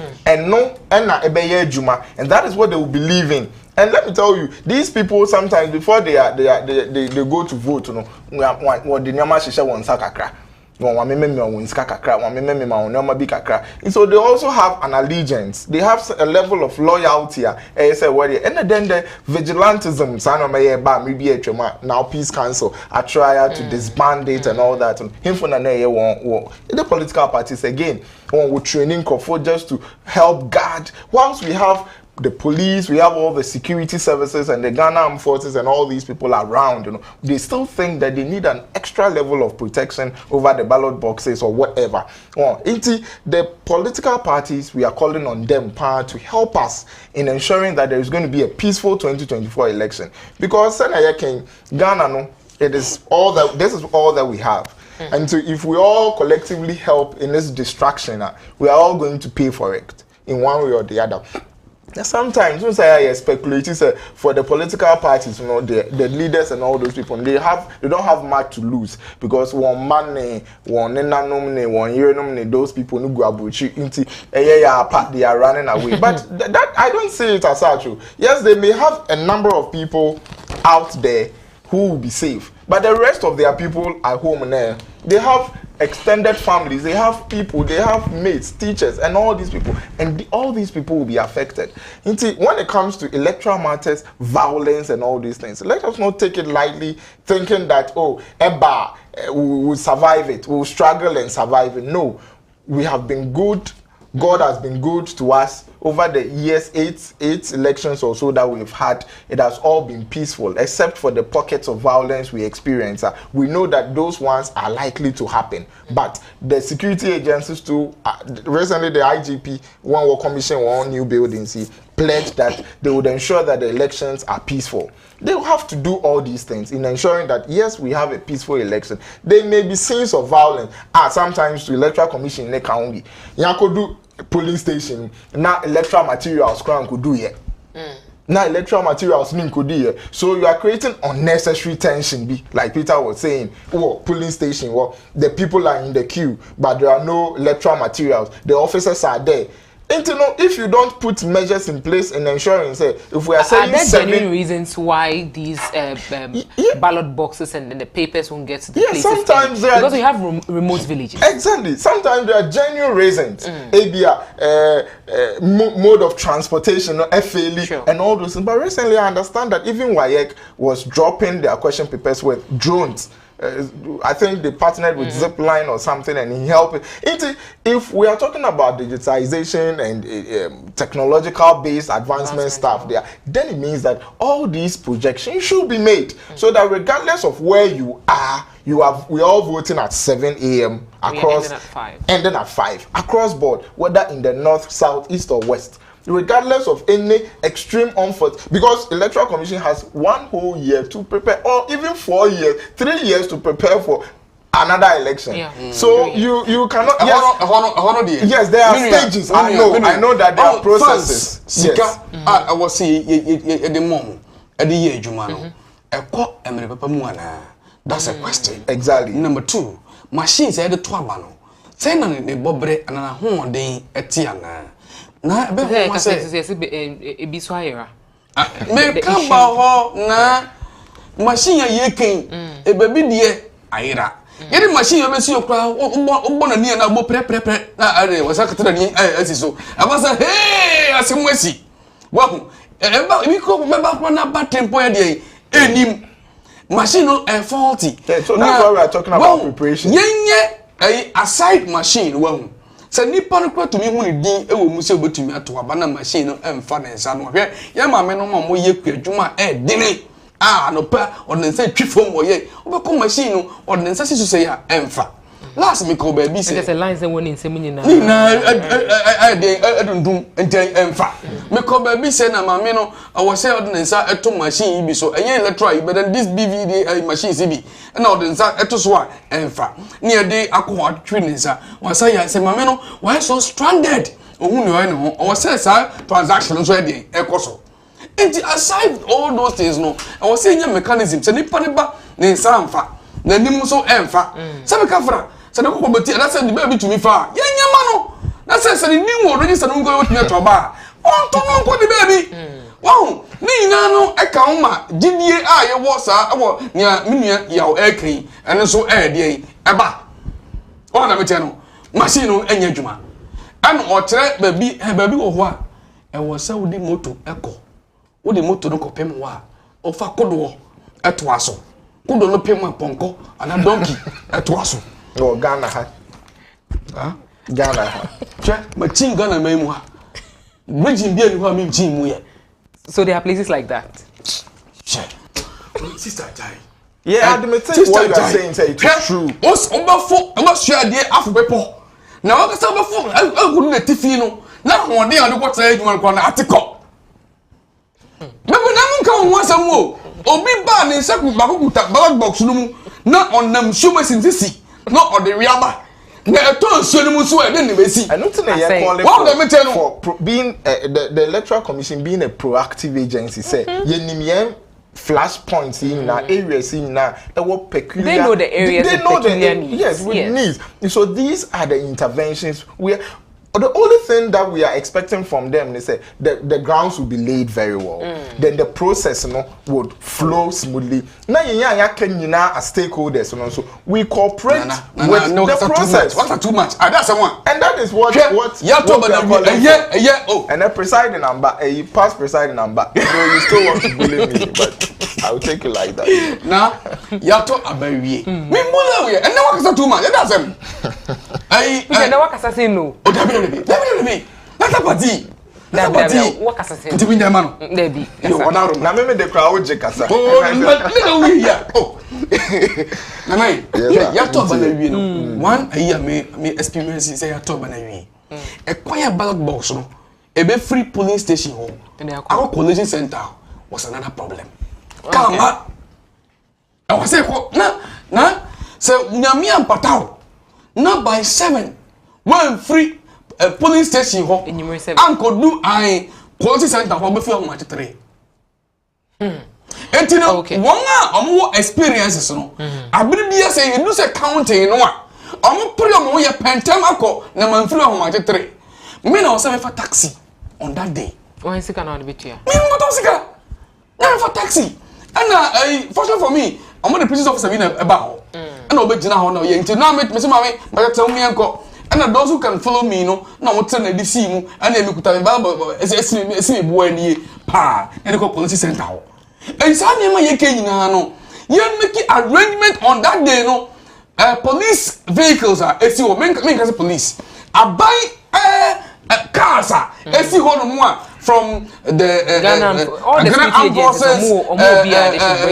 is what they will believe in. And let me tell you, these people sometimes before they go to vote, and so they also have an allegiance. They have a level of loyalty. And then the vigilantism, now Peace Council, a trial to disband it and all that. The political parties again, we're training for just to help guard. Once we have the police, we have all the security services and the Ghana Armed Forces and all these people around, they still think that they need an extra level of protection over the ballot boxes or whatever. The political parties, we are calling on them to help us in ensuring that there is going to be a peaceful 2024 election. Because Ghana, this is all that we have. And so if we all collectively help in this distraction, we are all going to pay for it in one way or the other. Sometimes when I speculate for the political parties, the leaders and all those people, they don't have much to lose because one money, one year those people who go they are running away. But that I don't see it as such. Yes, they may have a number of people out there who will be safe, but the rest of their people at home there, they have extended families, they have people, they have mates, teachers, and all these people, and all these people will be affected. When it comes to electoral matters, violence, and all these things, let us not take it lightly, thinking that we will survive it, we will struggle and survive it. No, we have been good God has been good to us over the years. Eight elections or so that we've had. It has all been peaceful, except for the pockets of violence we experience. We know that those ones are likely to happen. But the security agencies too, recently the IGP, one war commission, one new buildings, pledged that they would ensure that the elections are peaceful. They will have to do all these things in ensuring that, yes, we have a peaceful election. There may be scenes of violence. Sometimes the electoral commission in county, could do polling station, now electoral materials could do it. Now electoral materials could do it. So you are creating unnecessary tension, like Peter was saying. Oh, polling station, well, the people are in the queue, but there are no electoral materials. The officers are there. And you know, if you don't put measures in place in ensuring, say, if we are saying there genuine reasons why these ballot boxes and the papers won't get to the places? Sometimes there because we have remote villages. Exactly. Sometimes there are genuine reasons. Mode of transportation, Afarley, sure, and all those things. But recently, I understand that even WAEC was dropping their question papers with drones. I think they partnered with Zipline or something, and he helped. If we are talking about digitization and technological based advancement stuff there, then it means that all these projections should be made so that regardless of where you are, we're all voting at 7 a.m. across, ending at 5 across board, whether in the north, south, east, or west. Regardless of any extreme comfort, because electoral commission has 1 whole year to prepare, or even 4 years, 3 years to prepare for another election. So you cannot. Yes, there are stages. I know that there are processes. Yes. I was saying the mom at the year Jumano. That's a question. Exactly. Number 2, machines at the Twabano. Send on the Bobre and a home day at Tiana. Na be ho say e bi so ayera me ka ba ho na machine ye ken e ba bi de ayera ye machine ye be si okra ogbo na ni na bo pre na are wasa katara ni asiso abasa hey asemwesi wa hu e ba mi ko me ba ko na ba tempo ye de enim machine no faulty. So that's why we are talking about preparation. Yenye aside machine wa hu. Se nipa no kwa tumi hu ni din ewo mu se obetumi ato aba na machine no emfa na nsa no hwe ya ma me no mo ye kwadwuma dini no pa odnensa twifom wo ye obeko machine no odnensa sisu se ya emfa last me ko ba bi se there's a line say woni nsem nyina adundum enten emfa me ko ba bi se na ma me no wo se odnensa eto machine bi so enye electoral but then this BVD machine bi na odnensa eto so a emfa ne e de akwa twi nsa wasa ya se ma me no why so stranded ohun ne ho wo se sa transaction so e de ekoso. And aside all those things, no, I was saying mechanism. Se nipa ne ba ne nsa amfa na nim so emfa. Se me kafra, se ne kokko beti, na se the baby to me fa. Ye nyama no. Na se the nim already se no go to me to ba. On to no ko the baby. Wow, ni na no e ka uma gidie a ye wo sa wo nia menua ya o ekran ene so e de e ba. O na me te no. Machine no enya dwuma. An o tere baby wo ho a e wo sa wo di moto eko. Wo de moto no kopem wa o fa kodo eto aso kodo no pem ponko ana donkey eto aso no Ghana ha Ghana ha che ma chin Ghana mai mu ha region bia ni ho am chin mu ye. So there are places like that. Che sister die. Yeah, admit what you are saying say it's true. Os ombafo share dey afubepo na wa ka sa ombafo agunu na tifi no na ho dey ade kwata edwuma kwa na atiko. Mebo na munka won asam wo obi ba ne nsaku bakukuta ballot box no mu na onam shumasin sisi na ode wiaba na eto nso no mu so e de ne besi. I don't think they calling for being the electoral commission being a proactive agency say yenimye flash points in areas in peculiar. They know the areas. They know the needs. Yes, with needs. So these are the interventions where. The only thing that we are expecting from them, they say, the grounds will be laid very well. Then the process, would flow smoothly. Now, as stakeholders, so we cooperate with the process. What's too much? That's the one. And that is what and a presiding number, a past presiding number. So you still want to bully me, but I will take it like that. Now, Yato Abaye. Me and now what's too much? That's them. Peter, the work assassin no. Oh, David. That's a party. Work assassin. To win the man. There be. You want out. Na me the crowd jekasa. Oh, no, yeah. Oh. Na me. Ya to ba na wi no. One a year me experience say ya to ba na wi. E kwaya ballot box no. E be free polling station ho. Our college center was another problem. Come on. I was say na so nyame ampatao. Na by 7 one free polling station ho. Anko do I college center ho be fi on match 3. Enti no won a omo experiences no. Abiri bia say you do say counting no a. Omo pre omo ye pentem akọ na man free on match 3. Me na o say for taxi on that day. Why is it cannot be here? Me no to sika. Na for taxi. And fortunate for me, I'm on the police officer being about. And I'll be Jina now. You know, Miss Mammy, but tell me uncle. And those who can follow me, no, now what's in the DC, and then we could have a see boy pa, and the police center. And Sunday, my no, you make arrangement on that day, no. Police vehicles are make as a police. I buy cars, from the Ghana forces,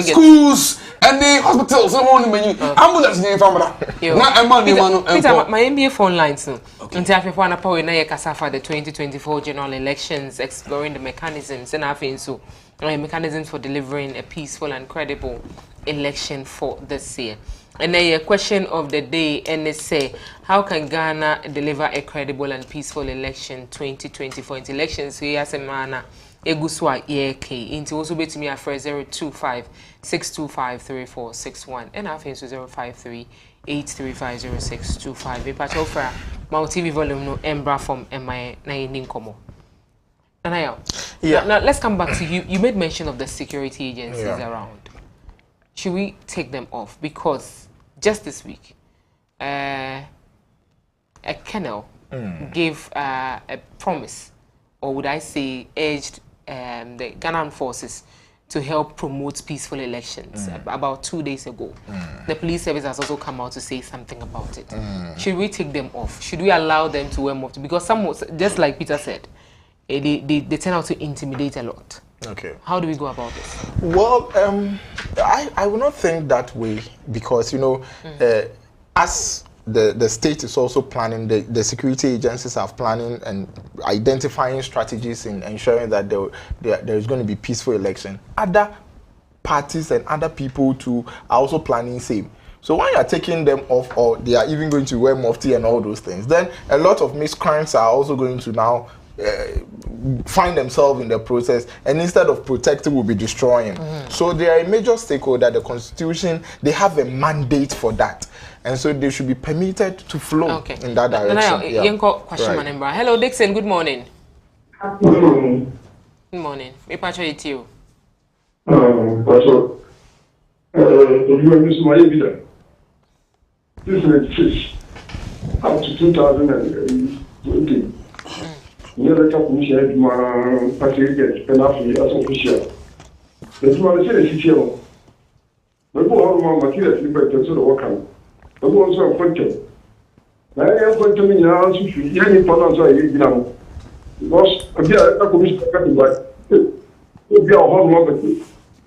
schools, and the hospitals. Ambulance in Peter, my NBA phone lines. For the 2024 general elections, exploring the mechanisms and having so mechanisms for delivering a peaceful and credible election for this year. And then a question of the day, and they say, how can Ghana deliver a credible and peaceful election 2024? Into elections, we as a manner, Eguswa Yeke, into also bet me a phrase 025-625-3461, and I think so 053-835-0625. We patch over my TV volume no embra from MI 9 Komo. Now, let's come back to you. You made mention of the security agencies around. Should we take them off? Because just this week, a colonel gave a promise, or would I say, urged the Ghanaian forces to help promote peaceful elections about 2 days ago. The police service has also come out to say something about it. Should we take them off? Should we allow them to wear more? Because some, just like Peter said, they tend out to intimidate a lot. Okay. How do we go about this? Well, I would not think that way because, you know, as the state is also planning, the security agencies are planning and identifying strategies in ensuring that there is going to be peaceful election. Other parties and other people too are also planning same. So when you are taking them off, or they are even going to wear mufti and all those things, then a lot of miscreants are also going to now find themselves in the process, and instead of protecting will be destroying. So they are a major stakeholder. The constitution, they have a mandate for that, and so they should be permitted to flow in that direction. Hello Dixon, good morning. Good morning. Me pacho it you. This is up to 2020. Never talk to me, my patriot, and after as official. The two are the same. The boy, my material, you better to the worker. The boys are function. I am going to me now to see any problems I eat now. Because a commission cutting back. If you are home,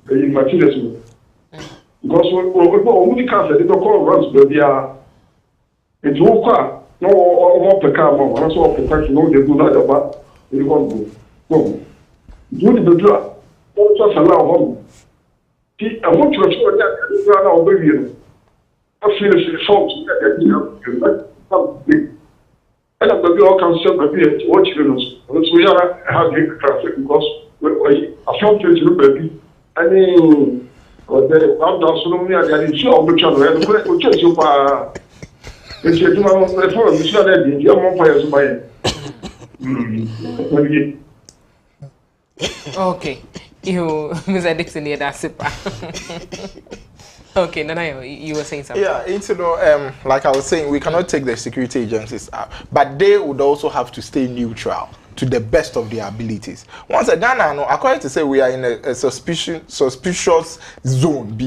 in materialism. Because when we can't say, they don't call runs, but they are. It's all car. No, all the car, and so of the fact, no, they do not about it. Won't go. Do the drug. Don't just allow home. See, I want to assure that you are now baby. I feel it's a fault that you and I'm the girl can sell the beer to watch you. So we are having traffic because I felt to you, baby. I mean, I'm down so many. I didn't show the channel. And we'll check you by. Okay, you, Mr. Dixon, that's it. Okay, Nana, you were saying something. Yeah, it's, you know, like I was saying, we cannot take the security agencies out, but they would also have to stay neutral to the best of their abilities. Once again, according to say, we are in a suspicious zone.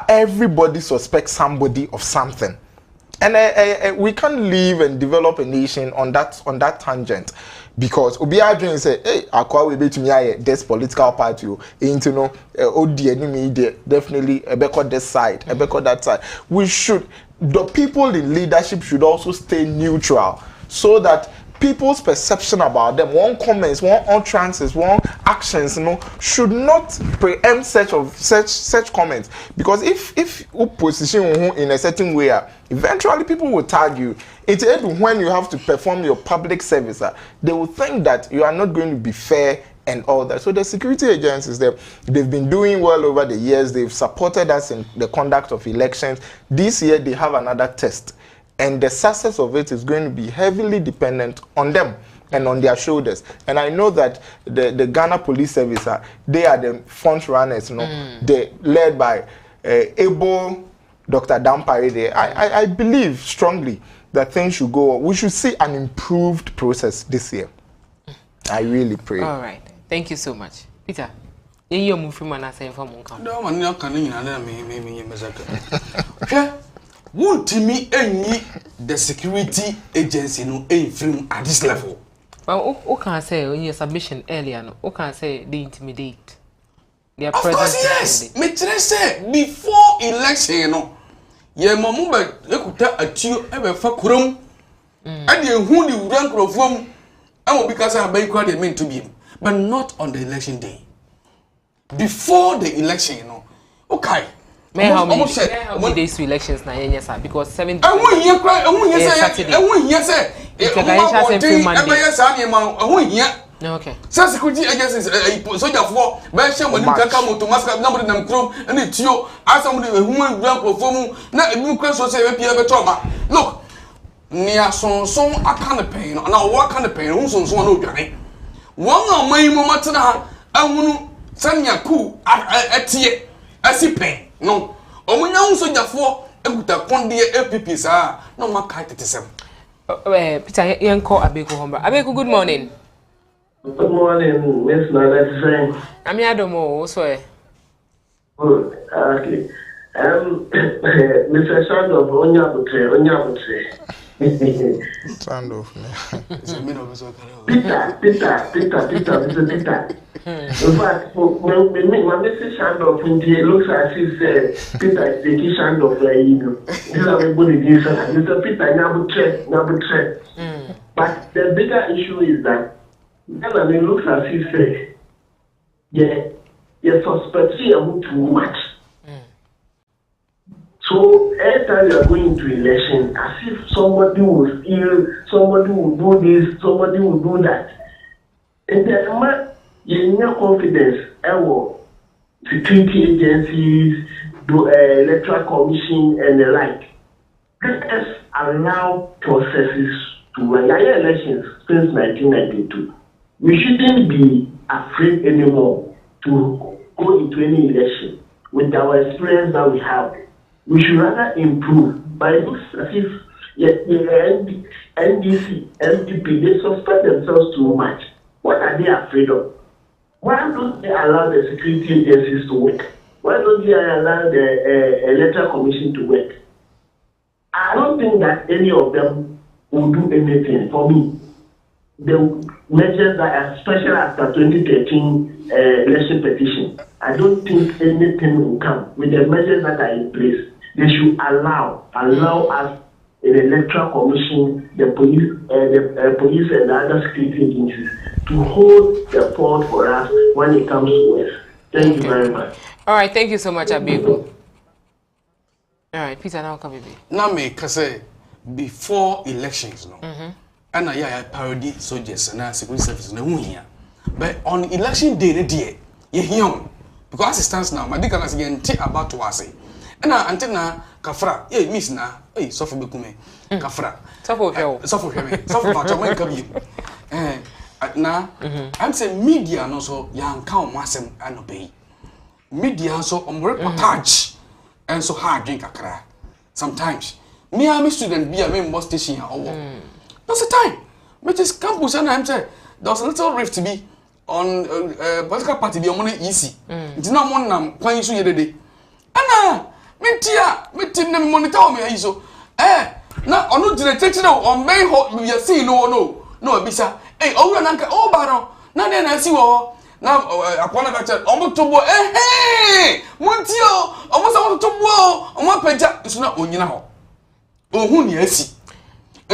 Everybody suspects somebody of something. And we can't live and develop a nation on that tangent, because Obi Adrian say, hey, Akwa we be to me this political party, into no the enemy definitely ebeko this side, ebeko that side. The people in leadership should also stay neutral, so that people's perception about them, one comments, one utterances, one actions, should not preempt such comments. Because if you position in a certain way, eventually people will tag you. It's when you have to perform your public service, they will think that you are not going to be fair and all that. So the security agencies, they've been doing well over the years. They've supported us in the conduct of elections. This year they have another test. And the success of it is going to be heavily dependent on them and on their shoulders. And I know that the Ghana Police Service, they are the front runners, They're led by able Dr. 𝗟𝗏𝗘𝗏𝗘. I believe strongly that things should go. We should see an improved process this year. I really pray. All right. Thank you so much. Peter, you move from an answer from one. No, I'm not coming in. Won't me any the security agency film at this level? Well, who can say in your submission earlier? Who can say they intimidate? Their of course, yes. Me say before election, ye mamu ba ekuta atuo e be fa kurom. And you who the rank of them, I will because I be quite meant to be, but not on the election day. Before the election, okay. How many days to elections now? Yes, sir. Because 7. I won't hear cry. I won't hear say. I won't hear say. Okay. Security agencies, soldier for, Belgium, when you can come to Moscow, number of them crew, and it's you, as somebody who will grab for form, not a new question, say, Pierre Trauma. Look, near so I can't pay, and I walk on the pain, also so no journey. One of my mamma, I want to send your coup at tea, as he pay. No, oh, we now so therefore, and with a condia LPPs, no more kite at the same. Peter, you call Abeko Humber. Abeko, good morning. Good morning, Miss Nana. I'm Yadomo, so. Good, okay. Mr. Shandoff, Onyabutre. Shandoff. Peter. In fact, when Mr. Shandoff, it looks as if Peter is taking Shandoff, These are everybody Mr. Peter Nyabutre. But the bigger issue is that when it looks as if you suspect you too much. So every time you are going to election, as if somebody will steal, somebody will do this, somebody will do that. And then you have confidence in security agencies, electoral commission, and the like. Let us allow processes to run. Elections since 1992. We shouldn't be afraid anymore to go into any election with our experience that we have. We should rather improve. But it looks as if NDC, NDP, they suspect themselves too much. What are they afraid of? Why don't they allow the security agencies to work? Why don't they allow the electoral commission to work? I don't think that any of them will do anything. For me, the measures that are special after 2013 election petition, I don't think anything will come with the measures that are in place. They should allow us in the electoral commission, the police and the other security agencies to hold the fort for us when it comes to us. Thank you very much. All right, thank you so much, Abeko. All right, Peter, now come with me. Now, me, because before elections, and I parody soldiers and security services, but on election day, you hear because as it stands now, my deacon is again about to say. And until now, Kafra, miss na, suffer bekume, Kafra, suffer now, I'm saying media and also young count massam and obey. Media so reportage and so hard drink a cry. Sometimes, me, I'm a student, be a member station or that's the time. Which is campus, and I'm saying there's a little rift to be on political party, be money easy. It's not one nam, quite you the day. Anna, Metia, them monitor me, so na ono dire chechire o men ho we see no abisa owura nanka o baro na de na si wo na akwana ka che omo tobo montio omo sa tobo omo peja so na onyina ho ohun ni asi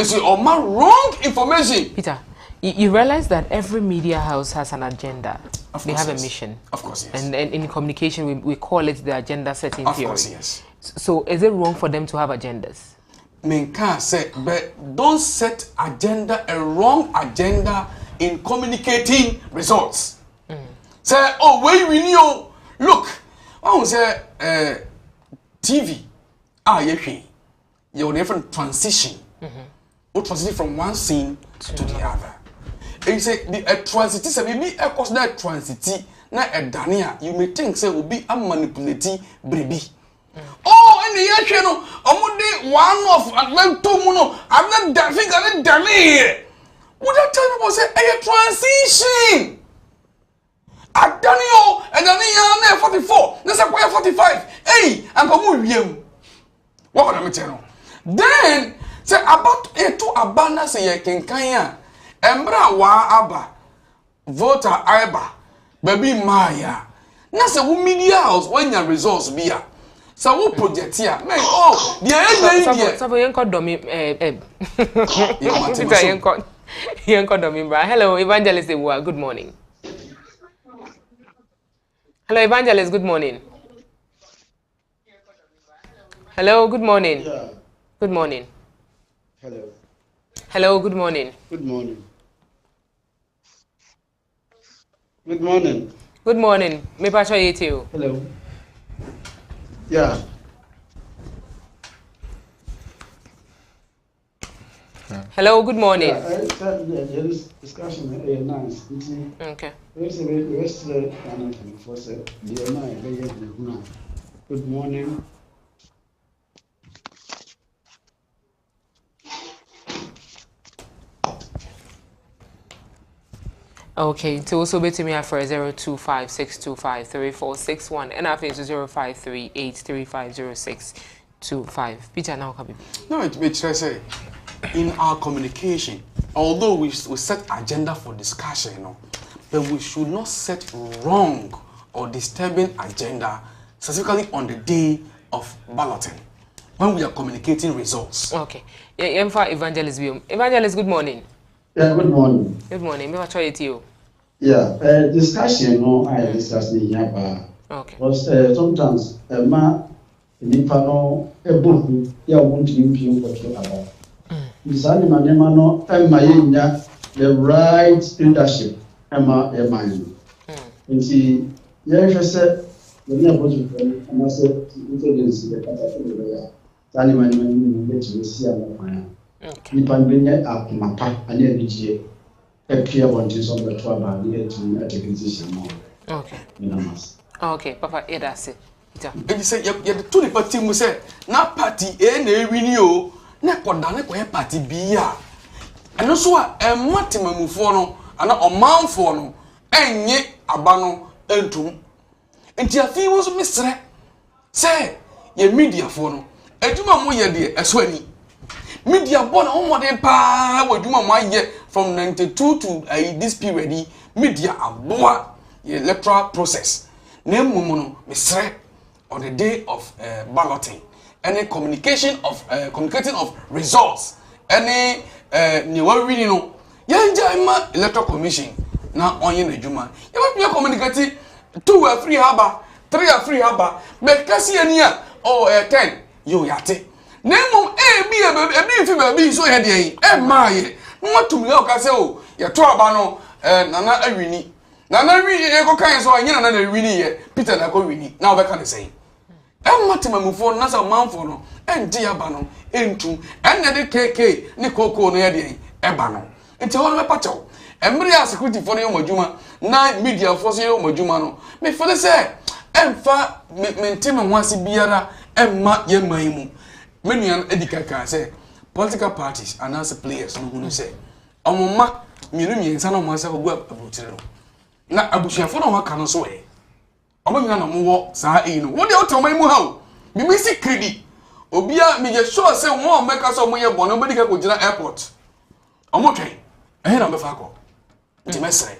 so oma wrong information. Peter, you realize that every media house has an agenda. They have a mission. Of course, yes. And in communication, we call it the agenda setting theory. Of course, yes. So is it wrong for them to have agendas? Menka said, but don't set a wrong agenda in communicating results. Say, oh, where we knew, look, I was say, TV, you're different transition. Or transition from one scene to the other. And you say, the transit is maybe a cause that transit, not a dania. You may think, say, will be a manipulative baby. Oh, and the year channel, one of and two mono, I'm not dancing, I'm not damn here. What I tell you was a transition. I done you, and then 44, that's a 45. Hey, I'm going with you. What am I telling you? Then, say about a two abandon say, can kaya, embra wa aba, voter aiba, baby Maya. That's a media house when your results be a. So what project here? Man, oh, the idea. So you call domi you call domi. Hello, Evangelist Ewa. Good morning. Hello, Evangelist. Good morning. Hello, good morning. Yeah. Good morning. Hello. Hello, good morning. Good morning. Good morning. Good morning. Me pacho you. Hello. Yeah. Hello, good morning. Yeah, there is discussion nice. Okay. Good morning. Okay, to also be to me for 0256253461 and I think 0538350625. Peter, now come. No, it makes say in our communication, although we set agenda for discussion, but we should not set wrong or disturbing agenda specifically on the day of balloting when we are communicating results. Okay. Yeah, Evangelist. Evangelist, good morning. Yeah, good morning. Good morning. Me try it you. Yeah, discussion I discuss the yaba. Okay. Because sometimes ma nipa no book ya want to implement what you about. Misali manema no yenya the right leadership ema mind. Nti ye say when you put it and I said intelligence the kata ya. Tani manema ni get to see am. Okay. Nipa benye akumapa ani abijie appear one to some that one and need to take decision more. Okay. Okay, Papa, that's it. And you say you the two party mu say na party A na win you na kodane ko party B a. Eno so a matemamufo no ana omanfo no enye aba no entum. Enti afi wo so mesre say ye media fo no adwuma mo ye de eso ani. Media born omode pa wadwuma mo aye from 92 to this period media aboa ye electoral process na mumu no mesre on the day of balloting any communicating of results any ni wa wini no yanja ma electoral commission na onye na adwuma ye ba communicate 2 or 3 haba 3 or 3 haba but kasi ani a 10 yo yate na mum ebi fi baby so ye de maaye nwatum ye o ka se o ye to aba no nana awini nana wini ye ko kan so anyina nana wini ye Peter na ko wini na obeka ne sei matemamufo na sa manfo no enti aba no entum enne de keke ne koko no ye de eba no enti ho no be pacho emre a security fo no yo madwuma na media fo so yo madwuma no me fo se emfa mentem ho ase biara emma ye man mu menuan Adzika ka say political parties and as players no hunu say omoma miru miensa no mo ase ogu abutire no na abusuafo no waka no so omanyina no mo sa no wo de otoman mu ha o bibisi kredi obia me je sure say won make us omo ye bonu obedi ka ko gina airport omo twen eh na me fa ko nti mesre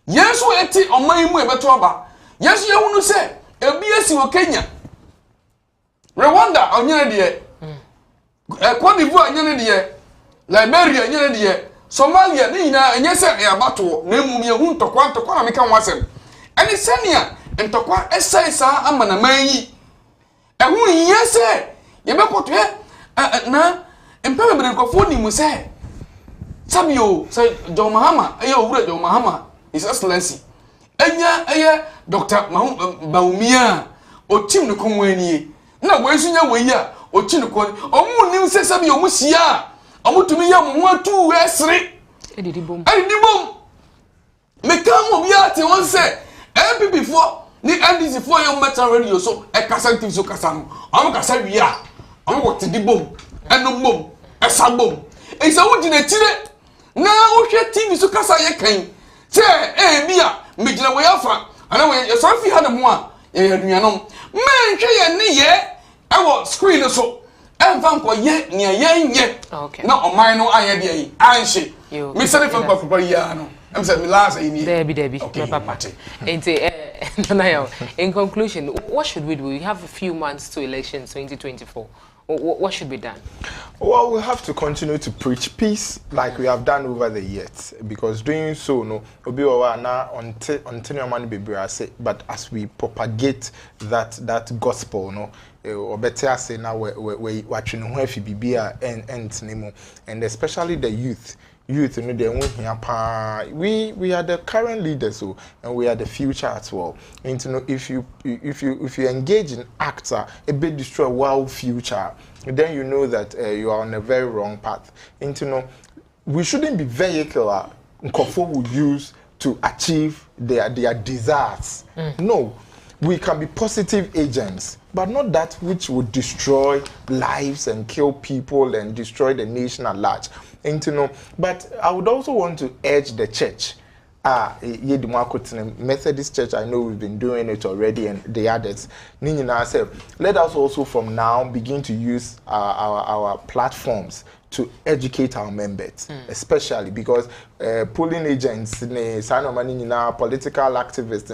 yesu eti oman mu ebeto aba yesu ye hunu say ebia si wo Kenya Rwanda onyene de Côte d'Ivoire onyene de Liberia onyene de Somalia ni na enye se ya bato na emu me hu ntokwa na me kan wasem eni senia ntokwa esaisa ama na manyi ehu yese ye bekoto na empeme berekofo ni mu se sabio say John Mahama aye owura John Mahama His Excellency enya aye Dr. Baumia otim ne konwani na wensunya weya otim ne kon omu nim se sabio mu sia omutumi ya mu atu esre edidibom me kan mo bia te won se MPP for ni NDC for your metal radio so e kasa TV so kasa no am kasa wi a am wo te dibom eno bom esabom e se wo gina tire na wo hwe TV so kasa ye kan se bia me gina we afa ana we so fi ha dem a ye aduanom me hwe ye ne ye e wo screen so enfa nko ye ne ye nye na oman no aye de yi anhye me se ne fa papa ya no I'm saying me last Debbie okay, papa in conclusion, what should we do? We have a few months to elections 2024. What should be done? Well, we have to continue to preach peace like we have done over the years, because doing so, no, but as we propagate that gospel, no, or better say now we watching and especially the youth. Youth, you know, they won't hear. We are the current leaders, so, and we are the future as well. And you know, if you engage in acts, a bit destroy world future, then you know that you are on a very wrong path. And you know, we shouldn't be vehicular. Nkofo will use to achieve their desires. No, we can be positive agents, but not that which would destroy lives and kill people and destroy the nation at large. And you know, but I would also want to urge the church. Methodist Church, I know we've been doing it already, and the others. Let us also from now begin to use our platforms to educate our members, especially because polling agents, political activists,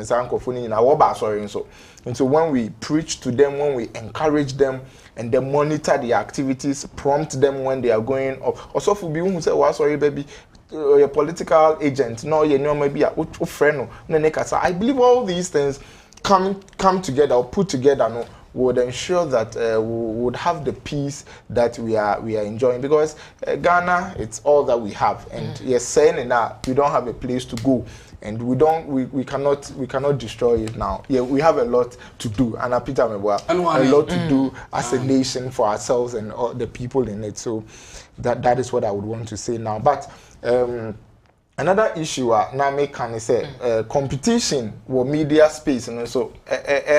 and so when we preach to them, when we encourage them, and then monitor the activities, prompt them when they are going up. Also, for people who say, "Well, sorry, baby, your political agent, no, you know, maybe a friend, no, I believe all these things come together or put together, no, would ensure that we would have the peace that we are enjoying, because Ghana, it's all that we have, and yes, saying enough, we don't have a place to go. And we cannot destroy it now. Yeah, we have a lot to do, and a lot to do as a nation for ourselves and all the people in it. So that is what I would want to say now. But another issue now can say competition with media space, and also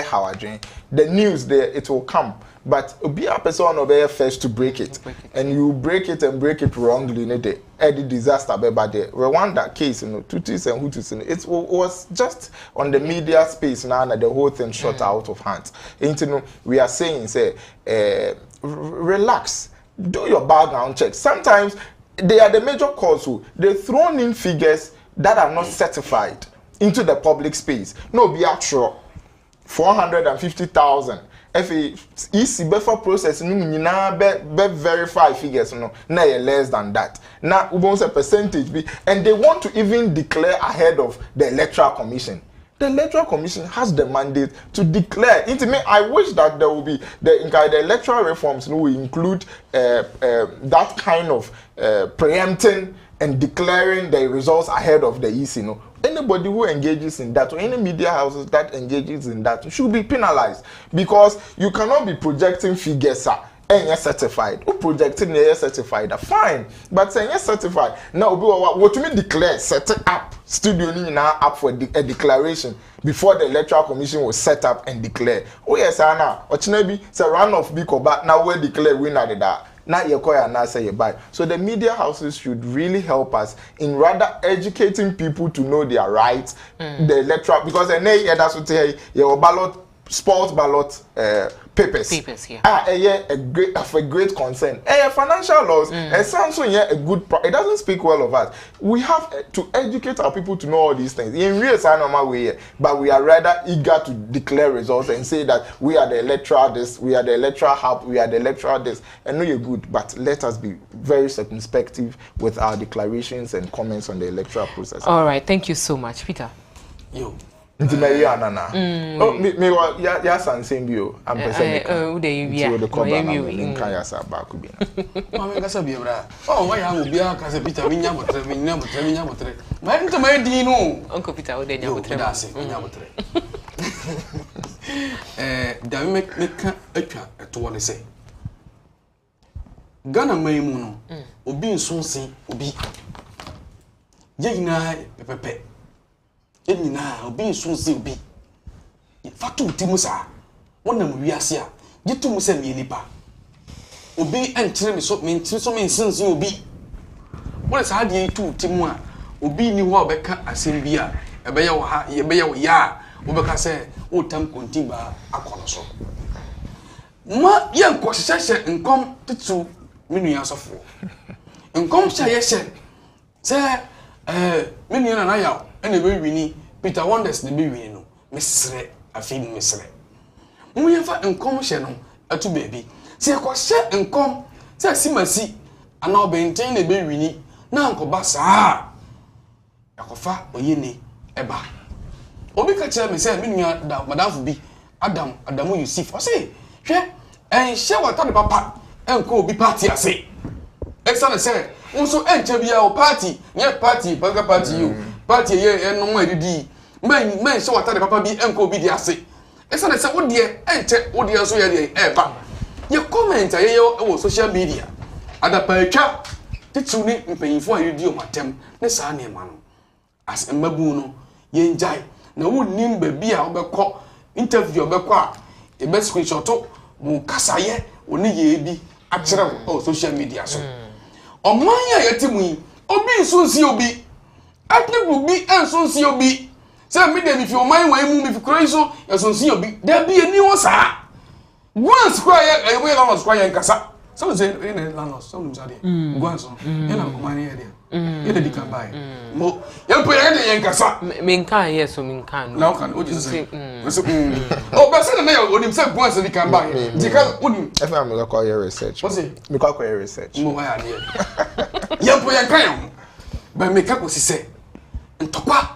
how I drink the news there, it will come. But be a person of first to break it, and you break it wrongly. Any disaster, but the Rwanda case, Tutsis and Hutus, it was just on the media space now, and the whole thing shot out of hand. And we are saying, say, relax, do your background check. Sometimes they are the major cause who they thrown in figures that are not certified into the public space. No, be actual 450,000. If easy before process, be verify figures, less than that. Now, we want a percentage, and they want to even declare ahead of the Electoral Commission. The Electoral Commission has the mandate to declare. I wish that there will be the electoral reforms will include that kind of preempting and declaring the results ahead of the EC. Anybody who engages in that, or any media houses that engages in that, should be penalized, because you cannot be projecting figures and you're certified. Who projecting you're certified? Fine, but saying you're certified now, what you mean declare set up studio now up for a declaration before the Electoral Commission was set up and declare. Oh yes, Anna, or maybe it's a run of big or bad. Now we declare winner that. Not your coin and say you buy. So the media houses should really help us in rather educating people to know their rights, the electoral, because that's what your ballot, sports ballot papers. Yeah. A great concern. Financial laws. It sounds so a good. It doesn't speak well of us. We have to educate our people to know all these things. In real normal way, but we are rather eager to declare results and say that we are the electoral this, we are the electoral hub, we are the electoral this. And know you're good, but let us be very circumspect with our declarations and comments on the electoral process. All right, thank you so much, Peter. Yo. Nti na ya nana. Oh, me wa ya sansen bi o. Am pese me. Oh, dey you bia. The cover na kan ya sa ba ku bi na. Ma me kasa bi bra. Oh, why am bia kasa Peter me nya botre. Ma nto ma di no. Uncle Peter o dey nya botre. Nya botre. Da me ka atwa eto woni se. Ghana mai mu no. Obi nsonsen obi. Ye nyina pepepe. Enina obi nsunsi obi fatu timu sa wonam wiase a gitu se me nipa obi enkyere me so me ntiri so me nsinsin obi wona sa de tu timu a obi ni ho obeka asem bi a ebe ya wo ha ebe ya wo ya obeka se o tam kontiba akono so ma ye nko hyehye nkom tutu menu asofo nkom hyehye se menu na ya ene be wini Peter Wonders ne be wini no mesre afi ni mesre mu ye fa enkom hye no atu baabi se ko hye enkom se simasi ana obenten ne be wini na ankoba saa yakofa oyene eba obi ka kire me se me nua da madamfo bi Adamu Yusuf o se hwe hye wata de papa enko obi party ase exana se unso enche bia o party nye party banga party you party ye no mo edidi men so wata de papa bi enko bi di ase esa na se wo de enche wo de so ye de ba ye comment ye wo social media ada pa atwa titu ni mpanyinfo ayedi o matem ne saa ne ma no as mabu no ye njai na wo nim ba bi a wo bekọ interview bekọ a e be screenshot wo kasaye oni ye bi a kire wo social media so oman ya yetimu yi obi nsunsi obi ethnic bi nsunsi obi say me dem if oman wan mu me fi kro so nsunsi obi da bi eni wo sa once kwa ya we la nos kwa ya nkasa some say in la nos some say once you know oman ya there you dey can buy mo ya po ya dey nkasa me nkan yes so me nkan now can o just say oh but say na ya onim say once dey can buy Adzika onim efe am go call your research me call your research mo wa ya there yampo yankan ba meka ko sise ntokwa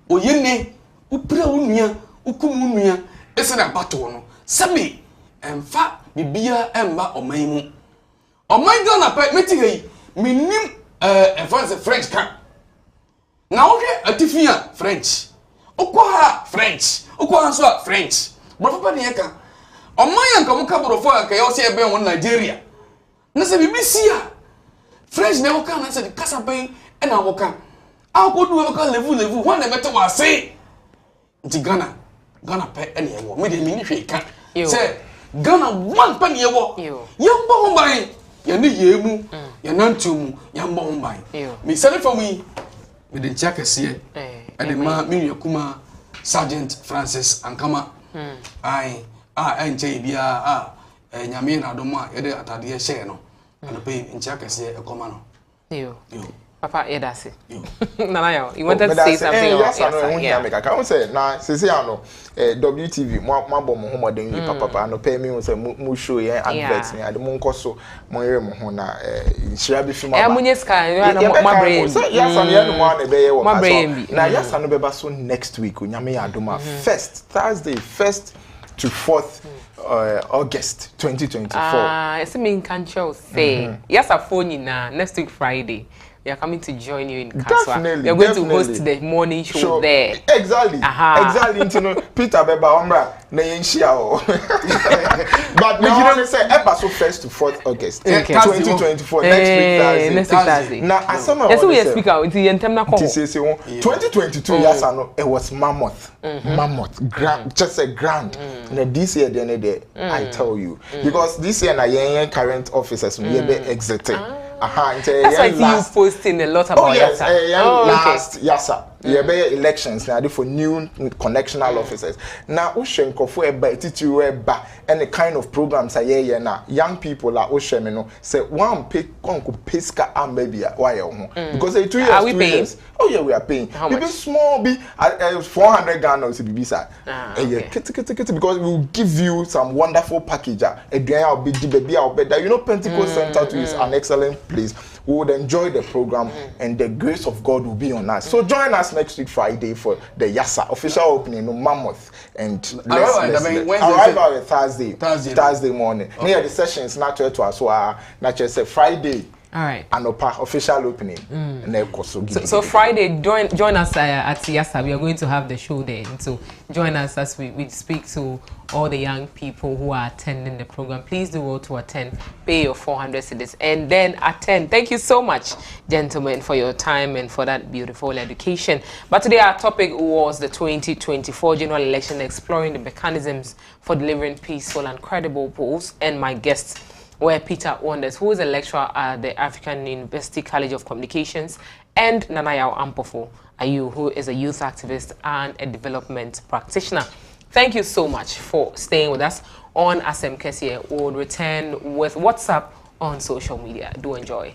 oyene upira unua ukumu unua ese na bato no sabi emfa bibia emba oman mu oman Ghana pa meti hei minim French kan na wo hwe atifia French okwa French okwa so French bro papa ne ka oman yanka mu ka bro fo ka yo se ebe won Nigeria na se bibisia French never can answer the Casabain and I walk up. I'll go to a level one better was say Ghana pay any war. Made a mini can say Ghana 1 penny a war. Young Bombay, Yanu, Yanantum, young Bombay. Me sell it for me with the jackets here and the man Yakuma Sergeant Francis and Kama. I and JBR and Yamina Doma, at the share no. And pay in jackets here a common. You. Papa, that's it. Nana, you wanted to say something yes, I can't say, now, Ceciano, WTV, my bomb home than you, Papa, no pay me with a mushu adverts near the Moncoso, Moira Mohona, Shabby from my brain. Yes, on the other one, a bay my brain. Now, yes, I know soon next week, when Yami Aduma, first Thursday, 1st to 4th. August 2024. It's a main control say yes, a phone na next week Friday. We are coming to join you in Kaswa. Definitely. We are going to host the morning show there. Exactly. Exactly. You know, Peter Beba Ombra na yenshia o. But we can say episode 1st to 4th August 2024 next week Thursday. Now, as some of we speak out the entemna call. 2022 yes I know it was mammoth. Grand, just a grand. And this year then I tell you because this year na yen current officers we be exiting. That's why I see you posting a lot about Yasa. Yeah, be elections now for new connectional officers. Now Ushenko for a teacher and the kind of programs are here now. Young people are Ushemino say one pay conco pesca and maybe why because they 2 years. Are we paying? Years, oh yeah, we are paying. How much? Small be 400 Ghana to be sir. Because we will give you some wonderful package. I'll be that you know Pentecost Center is an excellent place. We would enjoy the program and the grace of God will be on us. So join us next week Friday for the Yasa official opening in Mammoth and arrive on Thursday morning. Okay. Near the sessions not to us not just a Friday. All right. And official opening. So Friday, join us at Yasa. We are going to have the show there. So join us as we speak to all the young people who are attending the program. Please do well to attend. Pay your 400 cedis and then attend. Thank you so much, gentlemen, for your time and for that beautiful education. But today our topic was the 2024 general election, exploring the mechanisms for delivering peaceful and credible polls. And my guests were Peter Wonders, who is a lecturer at the African University College of Communications, and Nanayao Ampofo Ayu, who is a youth activist and a development practitioner. Thank you so much for staying with us on 𝗟𝗓𝗍𝗘. We'll return with WhatsApp on social media. Do enjoy.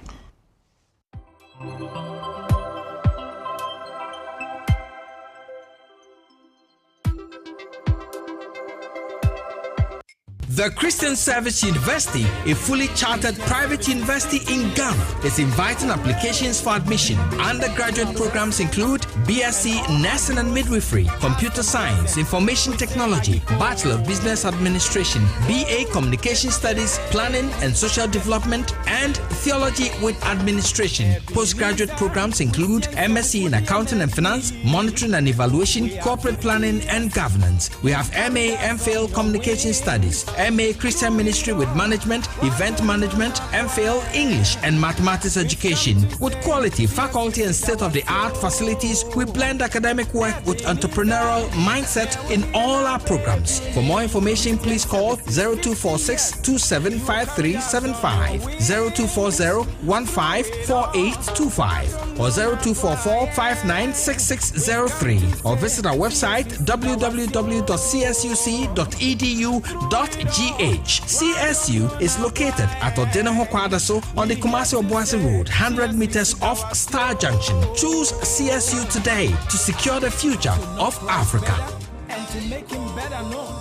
The Christian Service University, a fully chartered private university in Ghana, is inviting applications for admission. Undergraduate programs include BSc Nursing and Midwifery, Computer Science, Information Technology, Bachelor of Business Administration, BA Communication Studies, Planning and Social Development, and Theology with Administration. Postgraduate programs include MSc in Accounting and Finance, Monitoring and Evaluation, Corporate Planning and Governance. We have MA MPhil Communication Studies, MA Christian Ministry with Management, Event Management, MPhil English and Mathematics Education. With quality, faculty and state-of-the-art facilities, we blend academic work with entrepreneurial mindset in all our programs. For more information, please call 0246 275375, 0240-154825, or 0244-596603, or visit our website www.csuc.edu.gh. CSU is located at Odenaho Kwadaso on the Kumasi-Obuasi Road, 100 meters off Star Junction. Choose CSU today to secure the future of Africa. And to make him better known.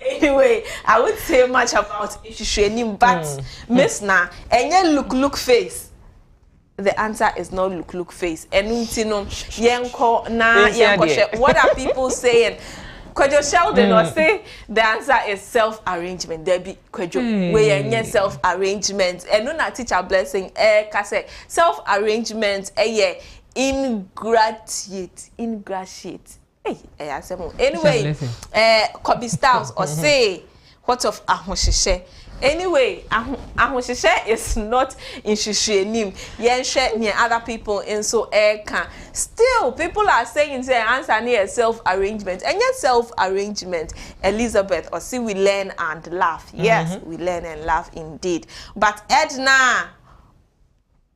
Anyway, I would say much about issue, but Miss Na, and look face. The answer is not look face. And yenko na yenko. What are people saying? Kwejo Sheldon or say the answer is self-arrangement. There be Kwejo we self-arrangement. And no na teacher blessing kase self-arrangement ingratiate. Anyway, Kobe Styles or say what of ahoshishe. Anyway, ahoshishe is not in shishenim. Yenche near other people in so can. Still, people are saying say answer near self-arrangement. And yet self-arrangement, Elizabeth, or see we learn and laugh. Yes, we learn and laugh indeed. But Edna,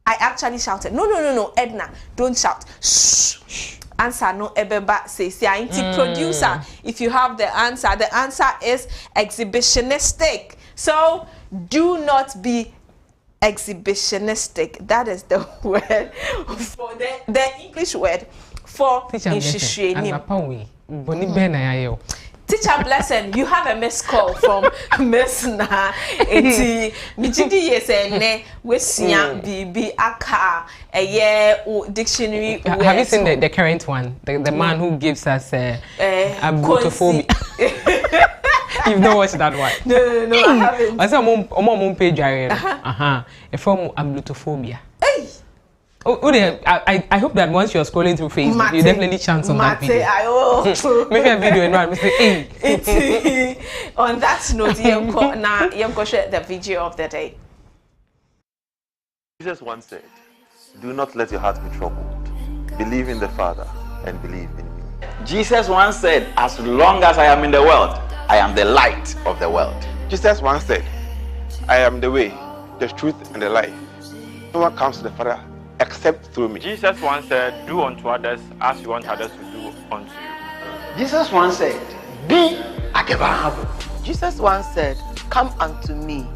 I actually shouted. No, Edna, don't shout. Shh. Answer no ebeba says producer. If you have the answer is exhibitionistic. So do not be exhibitionistic. That is the word for the English word for inshishienim. Boni ben ayo. Teacher Blessing, you have a missed call from Miss Na. Eti michidi yesene wesia bibi aka dictionary. Have you seen the current one? The man who gives us 𝗟𝗏𝗘𝗍𝗲. You've not watched that one? No, I haven't. I said on page from 𝗟𝗏𝗘𝗍𝗲. Hey. I hope that once you're scrolling through Facebook, you definitely chance on that video. I will. Make a video and run. Say, hey. On that note, now share the video of the day. Jesus once said, "Do not let your heart be troubled. Believe in the Father and believe in me." Jesus once said, "As long as I am in the world, I am the light of the world." Jesus once said, "I am the way, the truth, and the life. No one comes to the Father except through me." Jesus once said, "Do unto others as you want others to do unto you." Jesus once said, "Be 𝗟𝗏𝗘𝗏𝗘." Jesus once said, "Come unto me,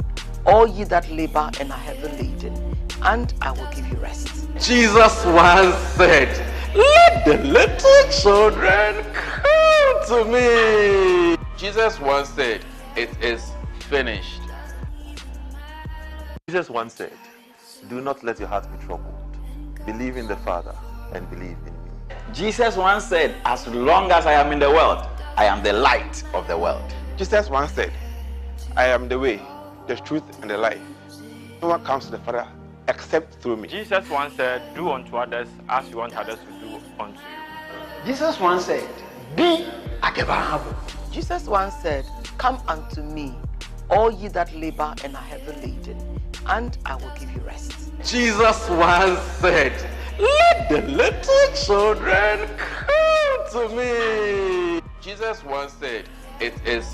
all ye that labor and are heavy laden, and I will give you rest." Jesus once said, "Let the little children come to me." Jesus once said, "It is finished." Jesus once said, "Do not let your heart be troubled. Believe in the Father and believe in me." Jesus once said, "As long as I am in the world, I am the light of the world." Jesus once said, "I am the way, the truth, and the life. No one comes to the Father except through me." Jesus once said, "Do unto others as you want others to do unto you." Jesus once said, "Be 𝗟𝗏𝗘𝗏𝗘." Jesus once said, "Come unto me, all ye that labor and are heavy laden, and I will give you rest." Jesus once said, "Let the little children come to me." Jesus once said, "It is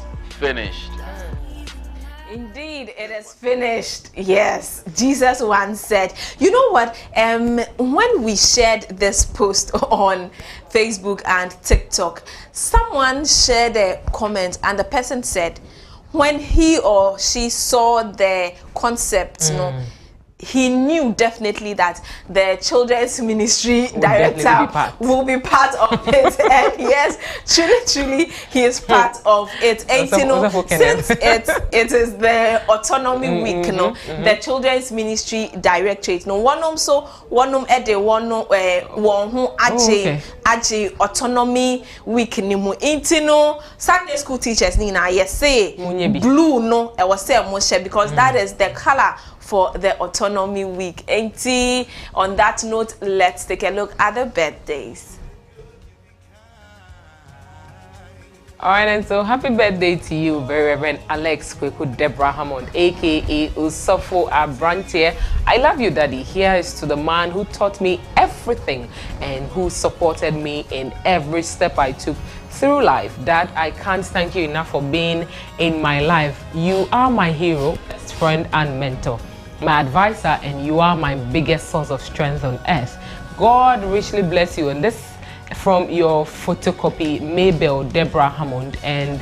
finished." Indeed, it is finished. Yes, Jesus once said. You know what? When we shared this post on Facebook and TikTok, someone shared a comment, and the person said, when he or she saw the concept, he knew definitely that the children's ministry director will be part of it. And yes, truly, he is part of it. And since it is the autonomy week, the children's ministry directorate, one who actually autonomy week Sunday school teachers say blue I was saying because that is the color for the autonomy week. And on that note, let's take a look at the birthdays. All right, and so happy birthday to you, very Reverend 𝗟𝗏𝗘𝗍𝗲, aka 𝗟𝗏𝗘𝗍𝗲. I love you, Daddy. Here is to the man who taught me everything and who supported me in every step I took through life. Dad, I can't thank you enough for being in my life. You are my hero, best friend, and mentor, my advisor, and you are my biggest source of strength on earth. God richly bless you. And this from your photocopy, Mabel Deborah Hammond, and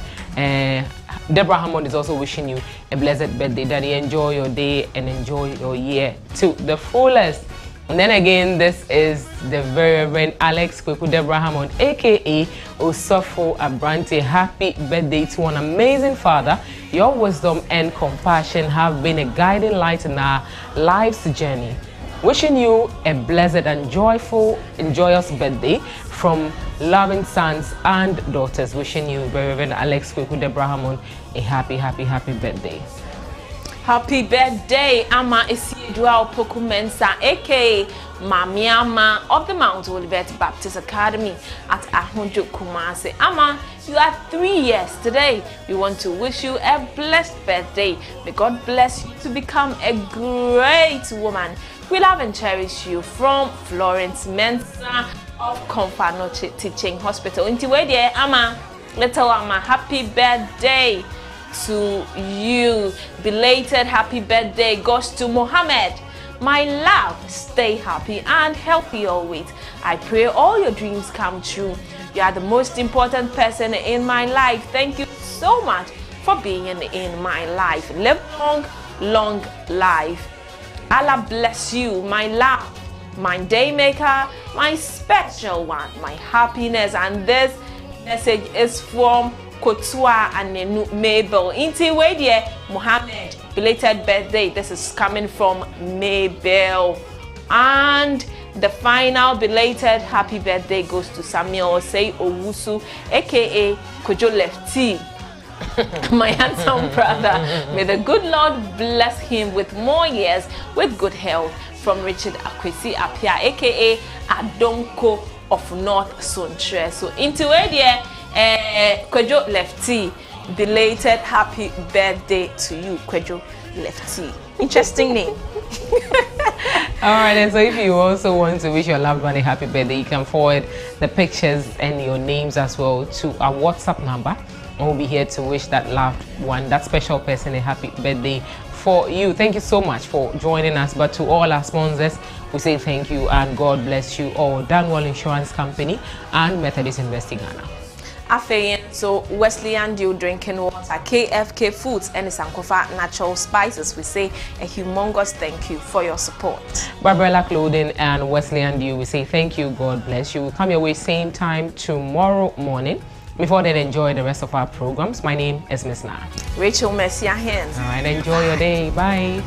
Deborah Hammond is also wishing you a blessed birthday. Daddy, enjoy your day and enjoy your year to the fullest. And then again, this is the very Reverend 𝗟𝗏𝗘𝗍𝗲 Deborah Hammond, aka 𝗟𝗏𝗘𝗍𝗲. Happy birthday to an amazing father. Your wisdom and compassion have been a guiding light in our life's journey. Wishing you a blessed and joyous birthday from loving sons and daughters. Wishing you, Reverend 𝗟𝗏𝗘𝗍𝗲 Deborah Hammond, a happy birthday. Happy birthday, Ama Isiedua Opoku-Mensah, aka Mami Ama of the Mount Olivet Baptist Academy at Ahunju Kumasi. Ama, you are 3 years today. We want to wish you a blessed birthday. May God bless you to become a great woman. We love and cherish you from Florence Mensah of Confanoche Teaching Hospital. Inti we there, Ama, little Ama, happy birthday to you. Belated happy birthday goes to Mohammed. My love, stay happy and healthy always. I pray all your dreams come true. You are the most important person in my life. Thank you so much for being in my life. Live long life. Allah bless you, my love, my day maker, my special one, my happiness, and this message is from Kotua and Mabel. Inti Wedie Mohammed, belated birthday. This is coming from Mabel. And the final belated happy birthday goes to Samuel Osei Owusu, aka Kojo Lefty. My handsome brother. May the good Lord bless him with more years with good health. From Richard 𝗟𝗡𝗍, aka Adonko of North Sontre. So into it, Kojo Lefty, belated happy birthday to you, Kojo Lefty. Interesting name. All right, and so if you also want to wish your loved one a happy birthday, you can forward the pictures and your names as well to our WhatsApp number. And we'll be here to wish that loved one, that special person, a happy birthday for you. Thank you so much for joining us. But to all our sponsors, we say thank you and God bless you all. Danwell Insurance Company and Methodist Investing Ghana. So Wesley and you drinking water, KFK Foods and Sankofa Natural Spices. We say a humongous thank you for your support. Barbarella Clothing and Wesley and you, we say thank you, God bless you. We'll come your way same time tomorrow morning. Before then, enjoy the rest of our programs. My name is Miss Na. Rachel Mercia Hands. All right, enjoy your day. Bye.